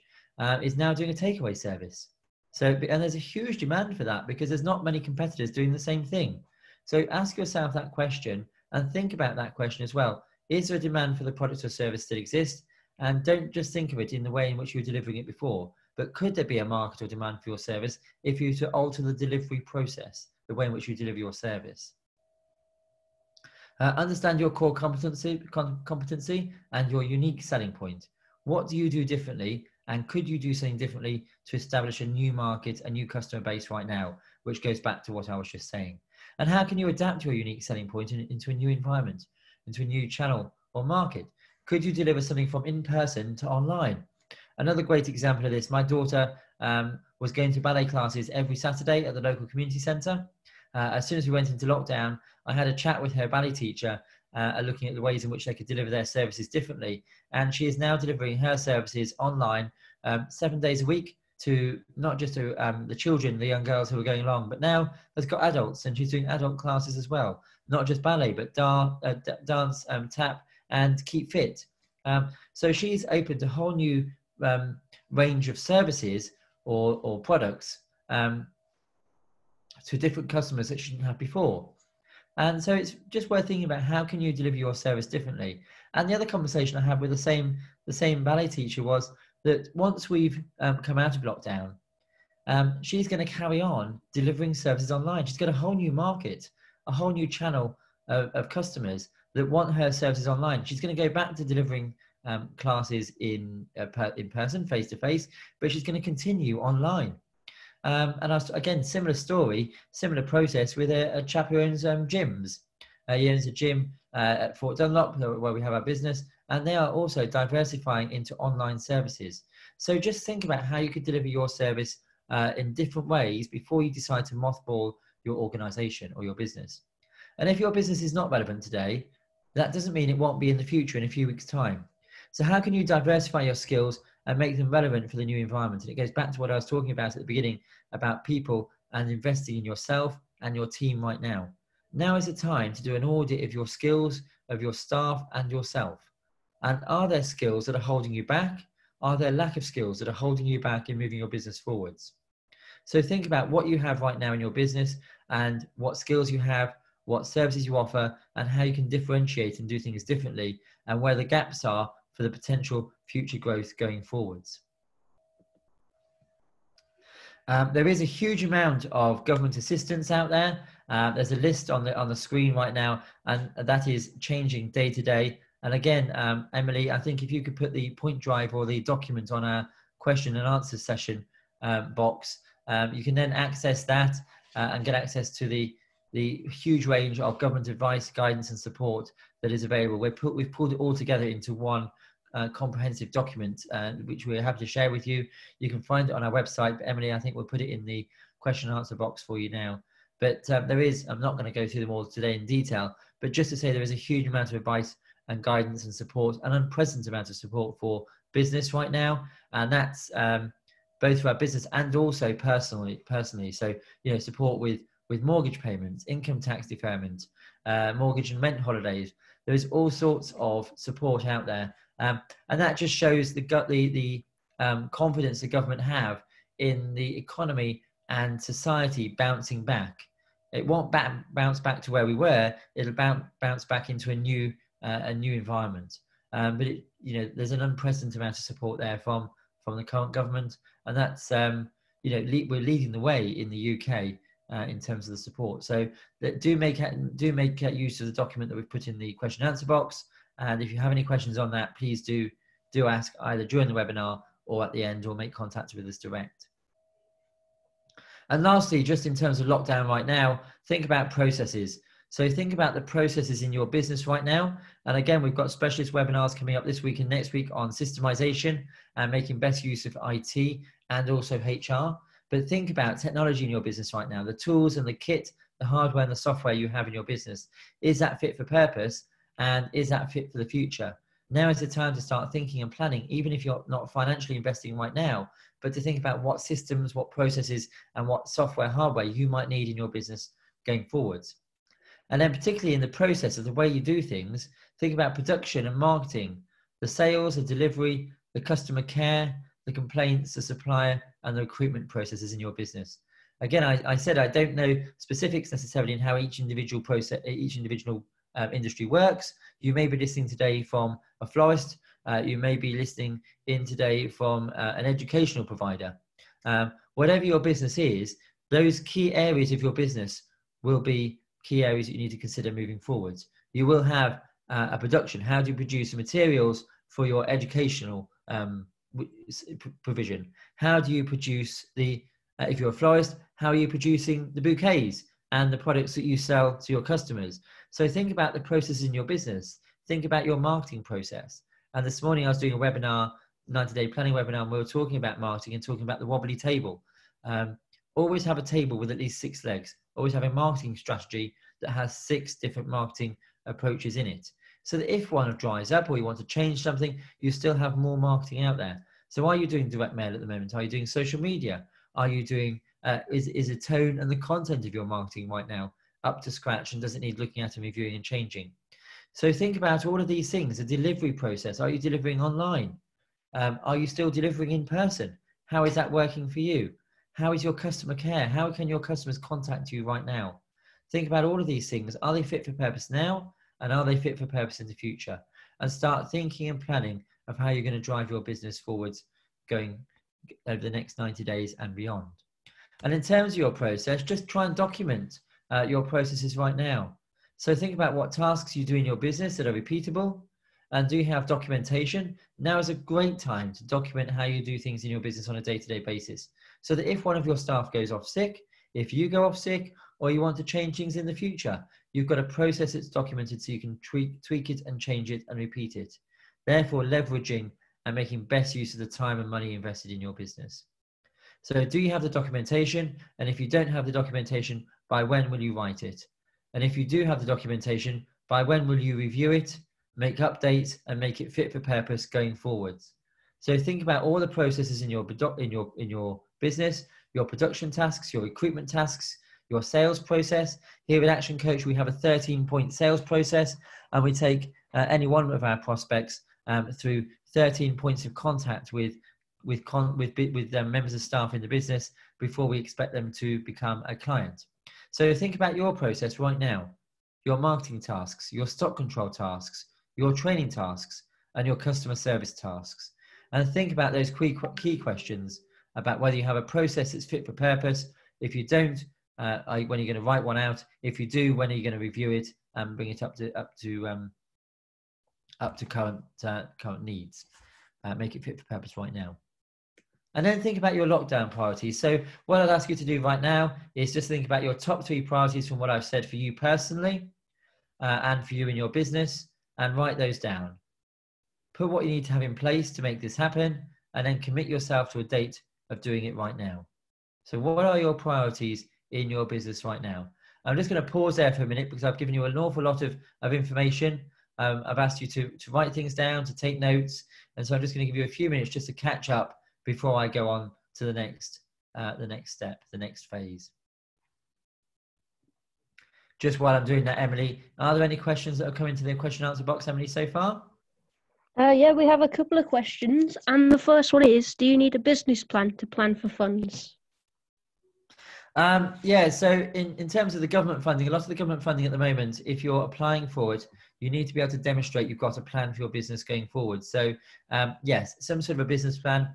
is now doing a takeaway service. So, and there's a huge demand for that because there's not many competitors doing the same thing. So ask yourself that question and think about that question as well. Is there a demand for the product or service that exists? And don't just think of it in the way in which you were delivering it before, but could there be a market or demand for your service if you were to alter the delivery process, the way in which you deliver your service? Understand your core competency and your unique selling point. What do you do differently? And could you do something differently to establish a new market, a new customer base right now, which goes back to what I was just saying? And how can you adapt your unique selling point into a new environment, into a new channel or market? Could you deliver something from in-person to online? Another great example of this, my daughter was going to ballet classes every Saturday at the local community centre. As soon as we went into lockdown, I had a chat with her ballet teacher, looking at the ways in which they could deliver their services differently. And she is now delivering her services online 7 days a week to not just to the children, the young girls who are going along, but now has got adults, and she's doing adult classes as well. Not just ballet, but dance, tap, and keep fit. So she's opened a whole new range of services or products to different customers that she didn't have before. And so it's just worth thinking about how can you deliver your service differently. And the other conversation I had with the same ballet teacher was that once we've come out of lockdown, she's going to carry on delivering services online. She's got a whole new market, a whole new channel of customers that want her services online. She's going to go back to delivering classes in person, face to face, but she's going to continue online. And again, similar story, similar process with a chap who owns gyms. He owns a gym at Fort Dunlop, where we have our business, and they are also diversifying into online services. So just think about how you could deliver your service in different ways before you decide to mothball your organization or your business. And if your business is not relevant today, that doesn't mean it won't be in the future in a few weeks' time. So how can you diversify your skills and make them relevant for the new environment? And it goes back to what I was talking about at the beginning about people and investing in yourself and your team right now. Now is the time to do an audit of your skills, of your staff and yourself. And are there skills that are holding you back? Are there lack of skills that are holding you back in moving your business forwards? So think about what you have right now in your business and what skills you have, what services you offer, and how you can differentiate and do things differently, and where the gaps are for the potential future growth going forwards. There is a huge amount of government assistance out there. There's a list on the screen right now, and that is changing day to day. And again, Emily, I think if you could put the point drive or the document on our question and answer session box, you can then access that and get access to the huge range of government advice, guidance and support that is available. We've pulled it all together into one comprehensive document, which we're happy to share with you. You can find it on our website, but Emily, I think we'll put it in the question and answer box for you now. But there is, I'm not going to go through them all today in detail, but just to say there is a huge amount of advice and guidance and support, an unprecedented amount of support for business right now. And that's both for our business and also personally. So, you know, support with mortgage payments, income tax deferment, mortgage and rent holidays. There's all sorts of support out there. And that just shows the confidence the government have in the economy and society bouncing back. It won't bounce back to where we were. It'll bounce back into a new environment. But there's an unprecedented amount of support there from the current government, and that's we're leading the way in the UK in terms of the support. So do make use of the document that we've put in the question and answer box. And if you have any questions on that, please do ask either during the webinar or at the end, or make contact with us direct. And lastly, just in terms of lockdown right now, think about processes. So think about the processes in your business right now. And again, we've got specialist webinars coming up this week and next week on systemization and making best use of IT and also HR. But think about technology in your business right now, the tools and the kit the hardware and the software you have in your business, is that fit for purpose, and is that fit for the future? Now is the time to start thinking and planning, even if you're not financially investing right now, but to think about what systems, what processes, and what software, hardware you might need in your business going forwards. And then particularly in the process of the way you do things, think about production and marketing, the sales, the delivery, the customer care, the complaints, the supplier, and the recruitment processes in your business. Again, I said I don't know specifics necessarily in how each individual process, each individual industry works. You may be listening today from a florist. You may be listening in today from an educational provider. Whatever your business is, those key areas of your business will be key areas that you need to consider moving forwards. You will have a production. How do you produce the materials for your educational provision? How do you produce the, if you're a florist, how are you producing the bouquets and the products that you sell to your customers? So think about the processes in your business. Think about your marketing process. And this morning I was doing a webinar, 90-day planning webinar, and we were talking about marketing and talking about the wobbly table. Always have a table with at least 6 legs. Always have a marketing strategy that has 6 different marketing approaches in it. So that if one dries up or you want to change something, you still have more marketing out there. So are you doing direct mail at the moment? Are you doing social media? Are you doing, is the tone and the content of your marketing right now up to scratch and does it need looking at and reviewing and changing? So think about all of these things, the delivery process. Are you delivering online? Are you still delivering in person? How is that working for you? How is your customer care? How can your customers contact you right now? Think about all of these things. Are they fit for purpose now? And are they fit for purpose in the future? And start thinking and planning of how you're going to drive your business forwards going over the next 90 days and beyond. And in terms of your process, just try and document your processes right now. So think about what tasks you do in your business that are repeatable, and do you have documentation? Now is a great time to document how you do things in your business on a day-to-day basis, so that if one of your staff goes off sick, if you go off sick, or you want to change things in the future, you've got a process that's documented so you can tweak it and change it and repeat it. Therefore, leveraging and making best use of the time and money invested in your business. So do you have the documentation? And if you don't have the documentation, by when will you write it? And if you do have the documentation, by when will you review it, make updates, and make it fit for purpose going forwards? So think about all the processes in your business, your production tasks, your recruitment tasks, your sales process. Here at Action Coach, we have a 13-point sales process, and we take any one of our prospects through 13 points of contact with members of staff in the business before we expect them to become a client. So think about your process right now, your marketing tasks, your stock control tasks, your training tasks, and your customer service tasks. And think about those key questions about whether you have a process that's fit for purpose. If you don't, when are you going to write one out? If you do, when are you going to review it and bring it up to current needs? Make it fit for purpose right now. And then think about your lockdown priorities. So what I'd ask you to do right now is just think about your top 3 priorities from what I've said for you personally and for you in your business, and write those down. Put what you need to have in place to make this happen, and then commit yourself to a date of doing it right now. So what are your priorities in your business right now? I'm just going to pause there for a minute because I've given you an awful lot of information. I've asked you to write things down, to take notes. And so I'm just going to give you a few minutes just to catch up before I go on to the next step, the next phase. Just while I'm doing that, Emily, are there any questions that have come into the question and answer box, Emily, so far? Yeah, we have a couple of questions. And the first one is, do you need a business plan to plan for funds? Yeah, so in terms of the government funding, a lot of the government funding at the moment, if you're applying for it, you need to be able to demonstrate you've got a plan for your business going forward. So yes, some sort of a business plan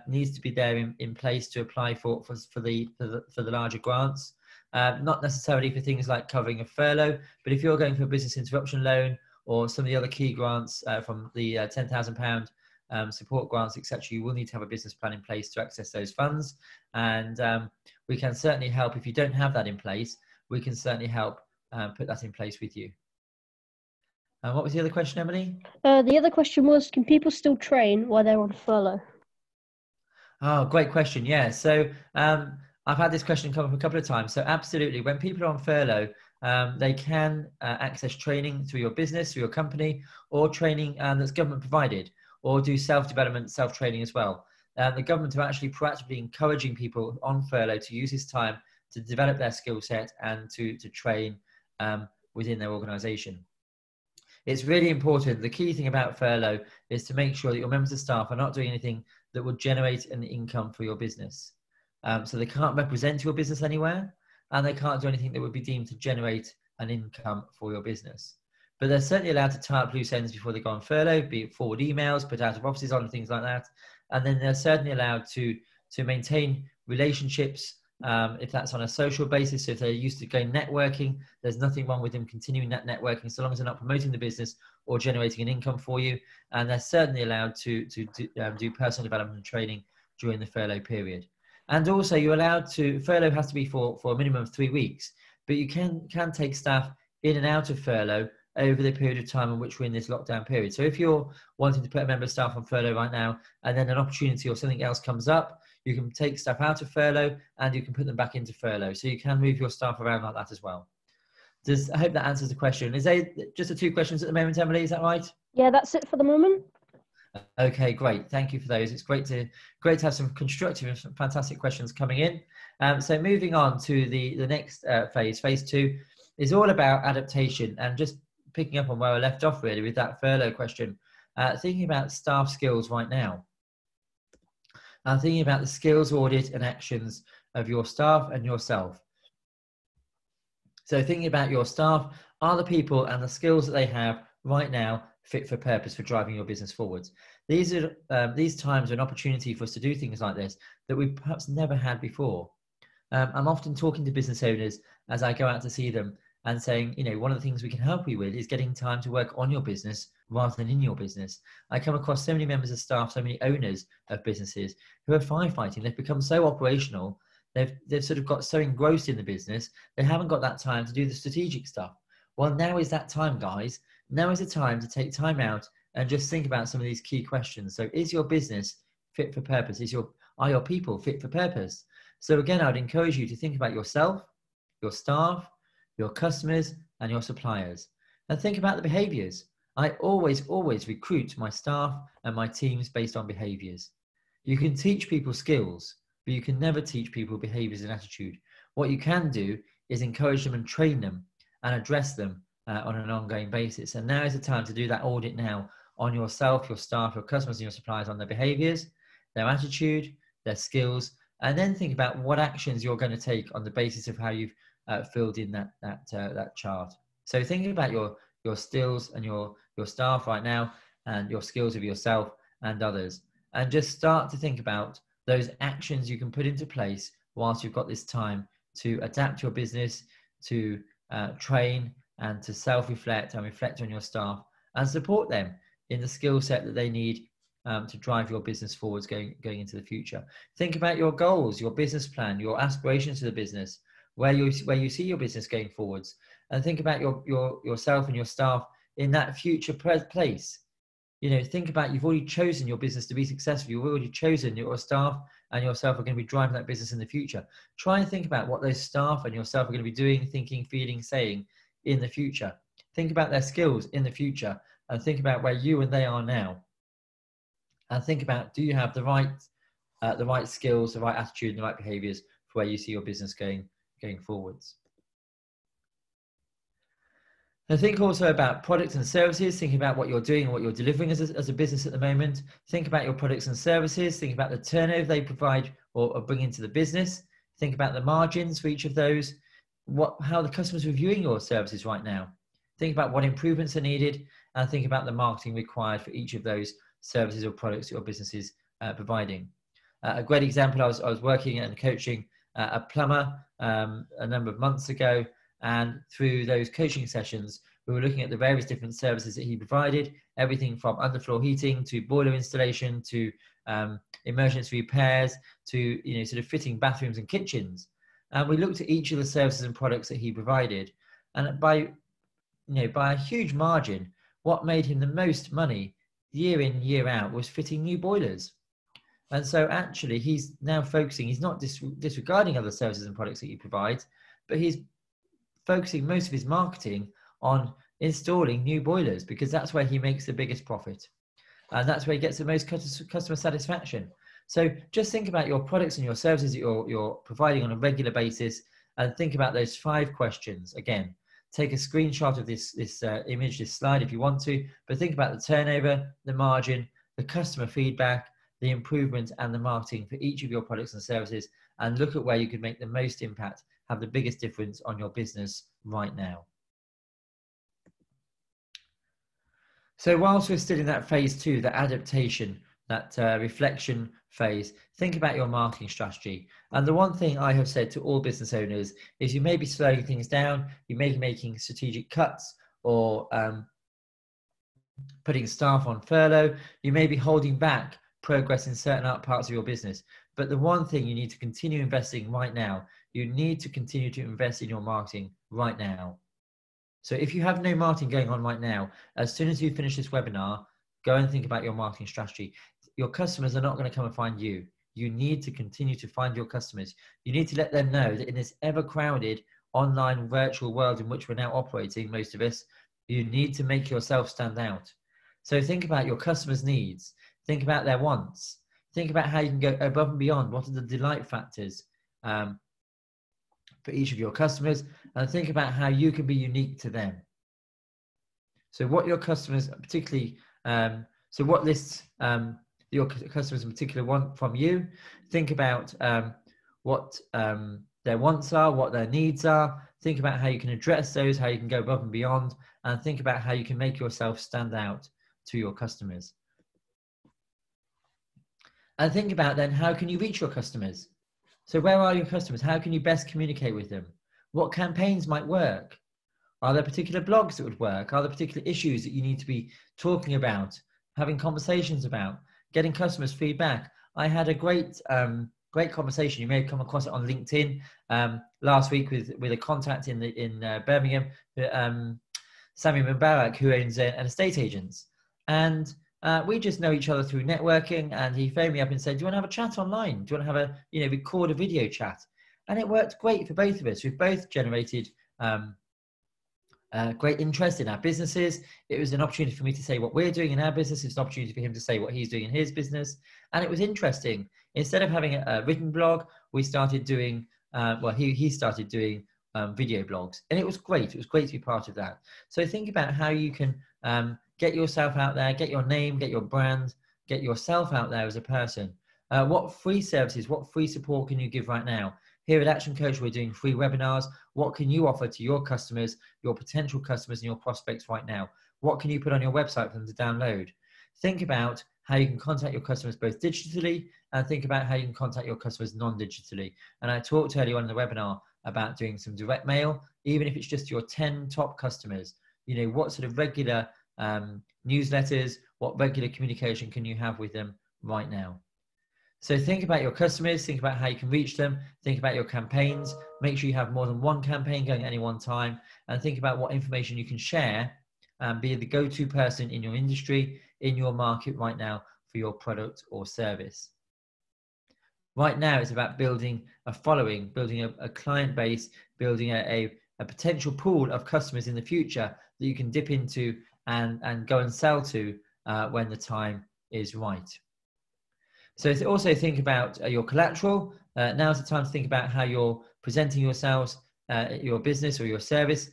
needs to be there in place to apply for the larger grants. Not necessarily for things like covering a furlough, but if you're going for a business interruption loan or some of the other key grants from the £10,000 support grants, etc., you will need to have a business plan in place to access those funds. And we can certainly help. If you don't have that in place, we can certainly help put that in place with you. And what was the other question, Emily? The other question was, can people still train while they're on furlough? Oh, great question. Yeah. So I've had this question come up a couple of times. So absolutely, when people are on furlough, they can access training through your business, through your company, or training that's government provided, or do self-development, self-training as well. The government are actually proactively encouraging people on furlough to use this time to develop their skill set and to train within their organisation. It's really important. The key thing about furlough is to make sure that your members of staff are not doing anything that will generate an income for your business. So they can't represent your business anywhere, and they can't do anything that would be deemed to generate an income for your business. But they're certainly allowed to tie up loose ends before they go on furlough, be it forward emails, put out of offices on, things like that. And then they're certainly allowed to maintain relationships if that's on a social basis. So if they're used to going networking, there's nothing wrong with them continuing that networking, so long as they're not promoting the business or generating an income for you. And they're certainly allowed to do personal development and training during the furlough period. And also you're allowed to, furlough has to be for a minimum of 3 weeks, but you can take staff in and out of furlough over the period of time in which we're in this lockdown period. So if you're wanting to put a member of staff on furlough right now, and then an opportunity or something else comes up, you can take staff out of furlough and you can put them back into furlough. So you can move your staff around like that as well. I hope that answers the question. Is there just the 2 questions at the moment, Emily? Is that right? Yeah, that's it for the moment. Okay, great. Thank you for those. It's great to have some constructive and fantastic questions coming in. So moving on to the next phase, phase 2, is all about adaptation, and just picking up on where I left off really with that furlough question, thinking about staff skills right now. And thinking about the skills audit and actions of your staff and yourself. So thinking about your staff, are the people and the skills that they have right now fit for purpose for driving your business forwards? These times are an opportunity for us to do things like this that we perhaps never had before. I'm often talking to business owners as I go out to see them and saying, you know, one of the things we can help you with is getting time to work on your business rather than in your business. I come across so many members of staff, so many owners of businesses who are firefighting. They've become so operational. They've sort of got so engrossed in the business, they haven't got that time to do the strategic stuff. Well, now is that time, guys. Now is the time to take time out and just think about some of these key questions. So is your business fit for purpose? Are your people fit for purpose? So again, I would encourage you to think about yourself, your staff, your customers, and your suppliers. And think about the behaviors. I always recruit my staff and my teams based on behaviors. You can teach people skills, but you can never teach people behaviors and attitude. What you can do is encourage them and train them and address them on an ongoing basis. And now is the time to do that audit now on yourself, your staff, your customers, and your suppliers, on their behaviors, their attitude, their skills, and then think about what actions you're going to take on the basis of how you've filled in that chart. So thinking about your skills and your staff right now, and your skills of yourself and others, and just start to think about those actions you can put into place whilst you've got this time to adapt your business, to train, and to self-reflect and reflect on your staff and support them in the skill set that they need to drive your business forwards going into the future. Think about your goals, your business plan, your aspirations to the business, where you see your business going forwards, and think about yourself and your staff in that future place. You know, think about, you've already chosen your business to be successful. You've already chosen your staff and yourself are going to be driving that business in the future. Try and think about what those staff and yourself are going to be doing, thinking, feeling, saying in the future. Think about their skills in the future, and think about where you and they are now. And think about, do you have the right skills, the right attitude, and the right behaviors for where you see your business going forwards. And think also about products and services. Think about what you're doing and what you're delivering as a business at the moment. Think about your products and services. Think about the turnover they provide or bring into the business. Think about the margins for each of those. How the customer's reviewing your services right now. Think about what improvements are needed, and think about the marketing required for each of those services or products your business is providing. A great example, I was working and coaching a plumber a number of months ago, and through those coaching sessions, we were looking at the various different services that he provided, everything from underfloor heating to boiler installation to emergency repairs to sort of fitting bathrooms and kitchens. And we looked at each of the services and products that he provided, and by a huge margin, what made him the most money year in, year out was fitting new boilers. And so actually he's now focusing, he's not disregarding other services and products that you provide, but he's focusing most of his marketing on installing new boilers, because that's where he makes the biggest profit. And that's where he gets the most customer satisfaction. So just think about your products and your services that you're providing on a regular basis, and think about those 5 questions. Again, take a screenshot of this image, this slide if you want to, but think about the turnover, the margin, the customer feedback, the improvement and the marketing for each of your products and services, and look at where you could make the most impact, have the biggest difference on your business right now. So whilst we're still in that phase 2, the adaptation, that reflection phase, think about your marketing strategy. And the one thing I have said to all business owners is you may be slowing things down, you may be making strategic cuts, or putting staff on furlough, you may be holding back progress in certain parts of your business. But the one thing you need to continue investing right now, you need to continue to invest in your marketing right now. So if you have no marketing going on right now, as soon as you finish this webinar, go and think about your marketing strategy. Your customers are not going to come and find you. You need to continue to find your customers. You need to let them know that in this ever crowded online virtual world in which we're now operating, most of us, you need to make yourself stand out. So think about your customers' needs. Think about their wants. Think about how you can go above and beyond. What are the delight factors for each of your customers, and think about how you can be unique to them. So what your customers particularly, so what lists your customers in particular want from you. Think about what their wants are, what their needs are. Think about how you can address those, how you can go above and beyond, and think about how you can make yourself stand out to your customers. And think about then, how can you reach your customers? So where are your customers? How can you best communicate with them? What campaigns might work? Are there particular blogs that would work? Are there particular issues that you need to be talking about, having conversations about, getting customers' feedback? I had a great conversation. You may have come across it on LinkedIn last week with a contact in Birmingham, Sami Mubarak, who owns an estate agents. And we just know each other through networking, and he phoned me up and said, do you want to have a chat online? Do you want to have record a video chat? And it worked great for both of us. We've both generated great interest in our businesses. It was an opportunity for me to say what we're doing in our business. It's an opportunity for him to say what he's doing in his business. And it was interesting. Instead of having a written blog, we started doing, he started doing video blogs. And it was great. It was great to be part of that. So think about how you can get yourself out there, get your name, get your brand, get yourself out there as a person. What free services, what free support can you give right now? Here at ActionCOACH, we're doing free webinars. What can you offer to your customers, your potential customers and your prospects right now? What can you put on your website for them to download? Think about how you can contact your customers both digitally, and think about how you can contact your customers non-digitally. And I talked earlier on in the webinar about doing some direct mail, even if it's just your 10 top customers. What sort of regular newsletters, what regular communication can you have with them right now? So think about your customers, think about how you can reach them, think about your campaigns, make sure you have more than one campaign going at any one time, and think about what information you can share and be the go-to person in your industry, in your market right now for your product or service. Right now, it's about building a following, building a client base, building a potential pool of customers in the future that you can dip into and go and sell to when the time is right. So also think about your collateral. Now's the time to think about how you're presenting yourselves, your business or your service,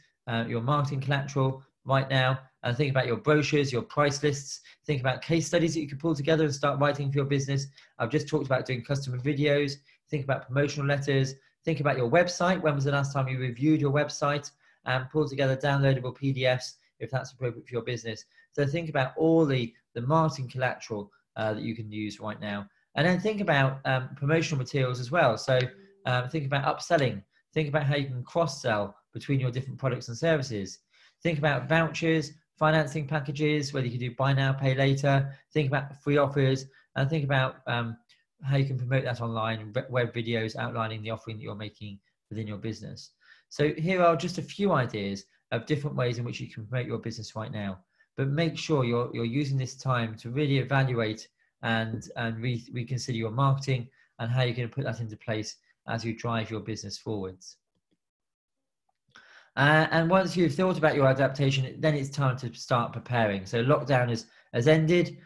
your marketing collateral right now, and think about your brochures, your price lists. Think about case studies that you can pull together and start writing for your business. I've just talked about doing customer videos. Think about promotional letters. Think about your website. When was the last time you reviewed your website? And pull together downloadable PDFs if that's appropriate for your business. So think about all the marketing collateral that you can use right now. And then think about promotional materials as well. So think about upselling. Think about how you can cross-sell between your different products and services. Think about vouchers, financing packages, whether you can do buy now, pay later. Think about free offers, and think about how you can promote that online, web videos outlining the offering that you're making within your business. So here are just a few ideas of different ways in which you can promote your business right now. But make sure you're using this time to really evaluate and reconsider your marketing and how you're going to put that into place as you drive your business forwards. And once you've thought about your adaptation, then it's time to start preparing. So lockdown has ended.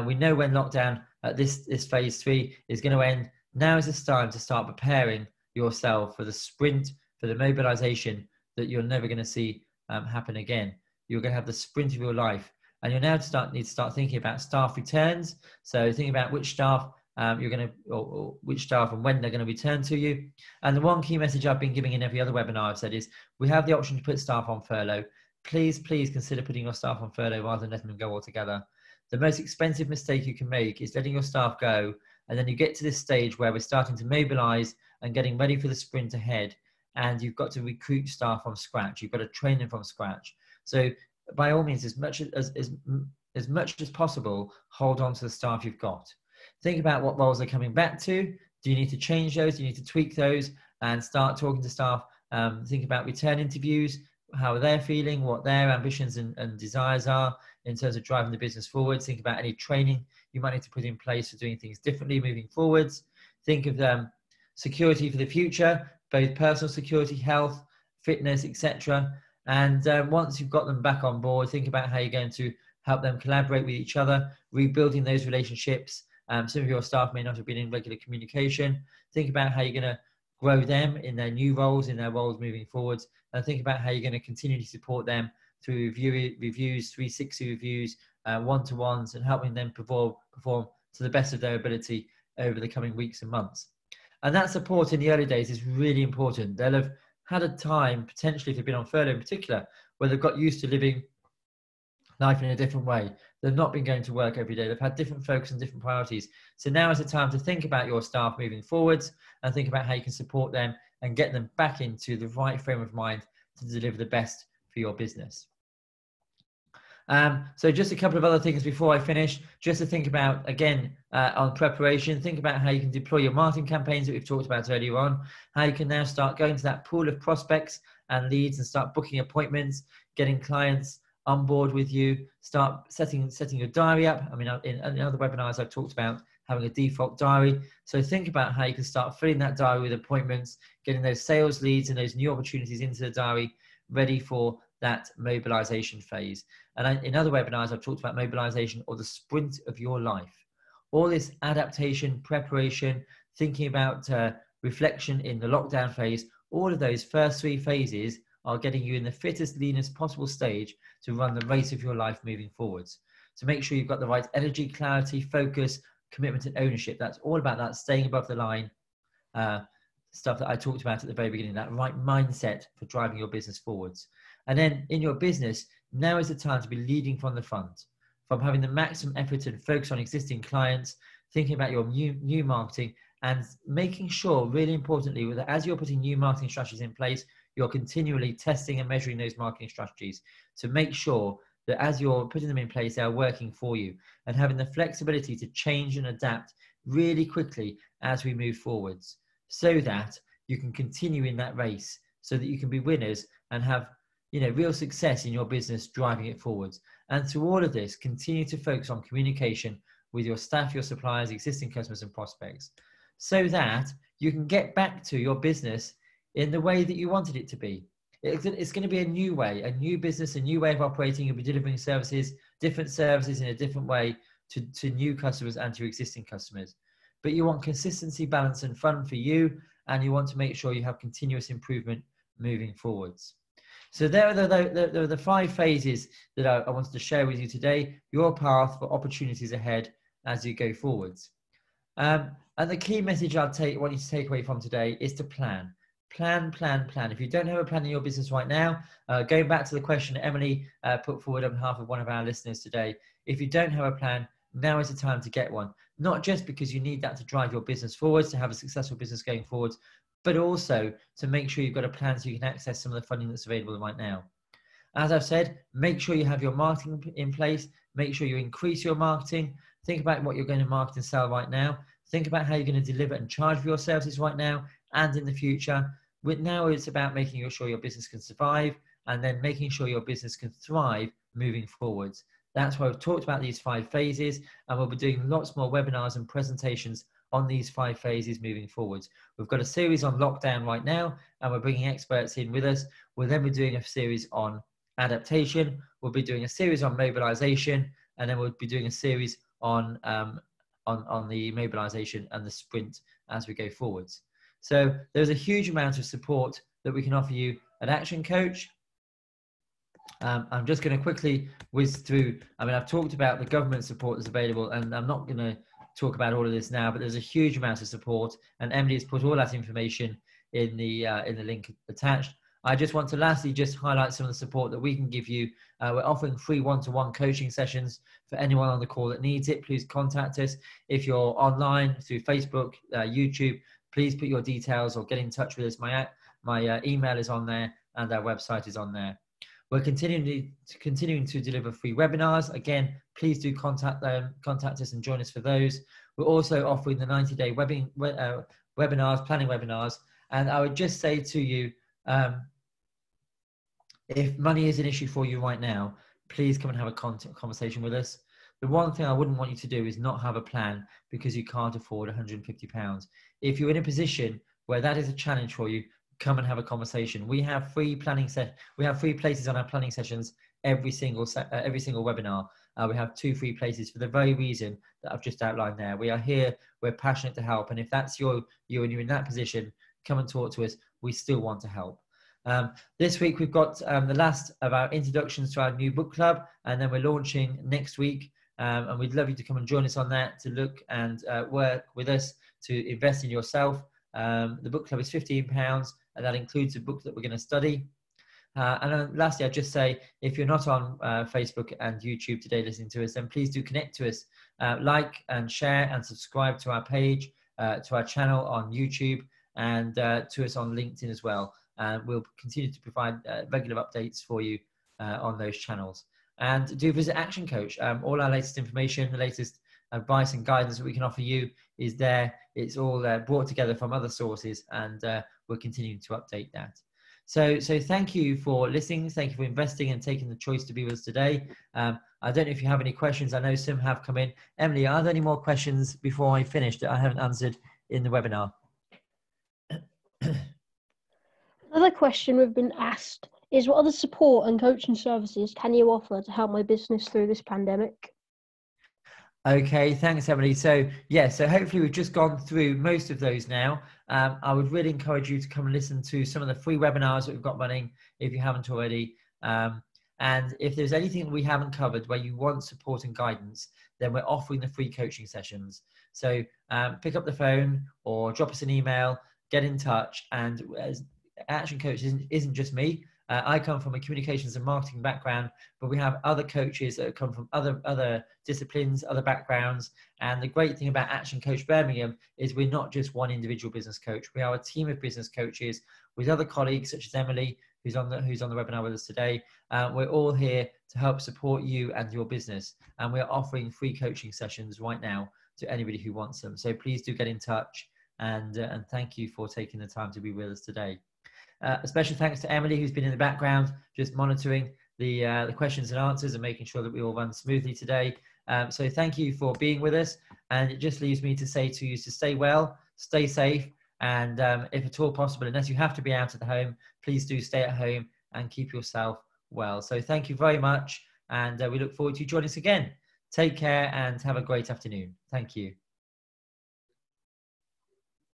We know when lockdown, this phase 3 is going to end. Now is the time to start preparing yourself for the sprint, for the mobilization that you're never going to see happen again. You're going to have the sprint of your life. And you'll now need to start thinking about staff returns. So think about which staff you're going to, or which staff and when they're going to return to you. And the one key message I've been giving in every other webinar I've said is, we have the option to put staff on furlough. Please consider putting your staff on furlough rather than letting them go altogether. The most expensive mistake you can make is letting your staff go, and then you get to this stage where we're starting to mobilize and getting ready for the sprint ahead, and you've got to recruit staff from scratch. You've got to train them from scratch. So by all means, as much as possible, hold on to the staff you've got. Think about what roles they're coming back to. Do you need to change those? Do you need to tweak those? And start talking to staff. Think about return interviews, how they're feeling, what their ambitions and desires are in terms of driving the business forward. Think about any training you might need to put in place for doing things differently moving forwards. Think of security for the future, both personal security, health, fitness, etc. And once you've got them back on board, think about how you're going to help them collaborate with each other, rebuilding those relationships. Some of your staff may not have been in regular communication. Think about how you're going to grow them in their new roles, in their roles moving forwards, and think about how you're going to continue to support them through reviews, 360 reviews, one-to-ones, and helping them perform to the best of their ability over the coming weeks and months. And that support in the early days is really important. They'll have had a time, potentially if they've been on furlough in particular, where they've got used to living life in a different way. They've not been going to work every day. They've had different focus and different priorities. So now is the time to think about your staff moving forwards and think about how you can support them and get them back into the right frame of mind to deliver the best for your business. So just a couple of other things before I finish, just to think about, again, on preparation. Think about how you can deploy your marketing campaigns that we've talked about earlier on, how you can now start going to that pool of prospects and leads and start booking appointments, getting clients on board with you, start setting your diary up. I mean, in other webinars, I've talked about having a default diary. So think about how you can start filling that diary with appointments, getting those sales leads and those new opportunities into the diary, ready for that mobilization phase. And in other webinars, I've talked about mobilization or the sprint of your life. All this adaptation, preparation, thinking about reflection in the lockdown phase, all of those first 3 phases are getting you in the fittest, leanest possible stage to run the race of your life moving forwards. So make sure you've got the right energy, clarity, focus, commitment and ownership. That's all about that staying above the line stuff that I talked about at the very beginning, that right mindset for driving your business forwards. And then in your business, now is the time to be leading from the front, from having the maximum effort and focus on existing clients, thinking about your new marketing and making sure, really importantly, that as you're putting new marketing strategies in place, you're continually testing and measuring those marketing strategies to make sure that as you're putting them in place, they are working for you, and having the flexibility to change and adapt really quickly as we move forwards, so that you can continue in that race, so that you can be winners and have, you know, real success in your business, driving it forwards. And through all of this, continue to focus on communication with your staff, your suppliers, existing customers and prospects, so that you can get back to your business in the way that you wanted it to be. It's going to be a new way, a new business, a new way of operating. You'll be delivering services, different services in a different way to new customers and to existing customers. But you want consistency, balance and fun for you, and you want to make sure you have continuous improvement moving forwards. So there are the 5 phases that I wanted to share with you today, your path for opportunities ahead as you go forwards. And the key message I want you to take away from today is to plan. Plan. If you don't have a plan in your business right now, going back to the question that Emily put forward on behalf of one of our listeners today, if you don't have a plan, now is the time to get one. Not just because you need that to drive your business forwards, to have a successful business going forwards, but also to make sure you've got a plan so you can access some of the funding that's available right now. As I've said, make sure you have your marketing in place. Make sure you increase your marketing. Think about what you're going to market and sell right now. Think about how you're going to deliver and charge for your services right now and in the future. Now it's about making sure your business can survive, and then making sure your business can thrive moving forwards. That's why we've talked about these 5 phases, and we'll be doing lots more webinars and presentations on these 5 phases moving forwards. We've got a series on lockdown right now, and we're bringing experts in with us. We'll then be doing a series on adaptation. We'll be doing a series on mobilization, and then we'll be doing a series on the mobilization and the sprint as we go forwards. So there's a huge amount of support that we can offer you at Action Coach. I'm just going to quickly whiz through. I mean, I've talked about the government support that's available, and I'm not going to talk about all of this now, but there's a huge amount of support, and Emily has put all that information in the link attached. I just want to lastly just highlight some of the support that we can give you. We're offering free one-to-one coaching sessions for anyone on the call that needs it. Please contact us. If you're online through Facebook, YouTube, please put your details or get in touch with us. My email is on there, and our website is on there. We're continuing to deliver free webinars. Again, please do contact us and join us for those. We're also offering the 90-day webinars, planning webinars. And I would just say to you, if money is an issue for you right now, please come and have a conversation with us. The one thing I wouldn't want you to do is not have a plan because you can't afford £150. If you're in a position where that is a challenge for you, come and have a conversation. We have free planning we have free places on our planning sessions every single webinar. We have 2 free places for the very reason that I've just outlined there. We are here, we're passionate to help, and if that's you and you're in that position, come and talk to us. We still want to help. This week we've got the last of our introductions to our new book club, and then we're launching next week, and we'd love you to come and join us on that, to look and work with us to invest in yourself. The book club is £15, and that includes a book that we're going to study. And then lastly, I'd just say, if you're not on Facebook and YouTube today listening to us, then please do connect to us. Like and share and subscribe to our page, to our channel on YouTube, and to us on LinkedIn as well. And we'll continue to provide regular updates for you on those channels. And do visit Action Coach. All our latest information, the latest advice and guidance that we can offer you is there. It's all brought together from other sources, and we're continuing to update that. So thank you for listening. Thank you for investing and taking the choice to be with us today. I don't know if you have any questions. I know some have come in. Emily, are there any more questions before I finish that I haven't answered in the webinar? Another question we've been asked is, what other support and coaching services can you offer to help my business through this pandemic? Okay, thanks, Emily. So hopefully we've just gone through most of those now. I would really encourage you to come and listen to some of the free webinars that we've got running if you haven't already. And if there's anything that we haven't covered where you want support and guidance, then we're offering the free coaching sessions. So pick up the phone or drop us an email, get in touch. And as Action Coach isn't just me. I come from a communications and marketing background, but we have other coaches that come from other disciplines, other backgrounds. And the great thing about Action Coach Birmingham is we're not just one individual business coach. We are a team of business coaches with other colleagues such as Emily, who's on the webinar with us today. We're all here to help support you and your business. And we're offering free coaching sessions right now to anybody who wants them. So please do get in touch, and thank you for taking the time to be with us today. A special thanks to Emily, who's been in the background, just monitoring the questions and answers and making sure that we all run smoothly today. So thank you for being with us. And it just leaves me to say to you to stay well, stay safe, and if at all possible, unless you have to be out of the home, please do stay at home and keep yourself well. So thank you very much, and we look forward to you joining us again. Take care and have a great afternoon. Thank you.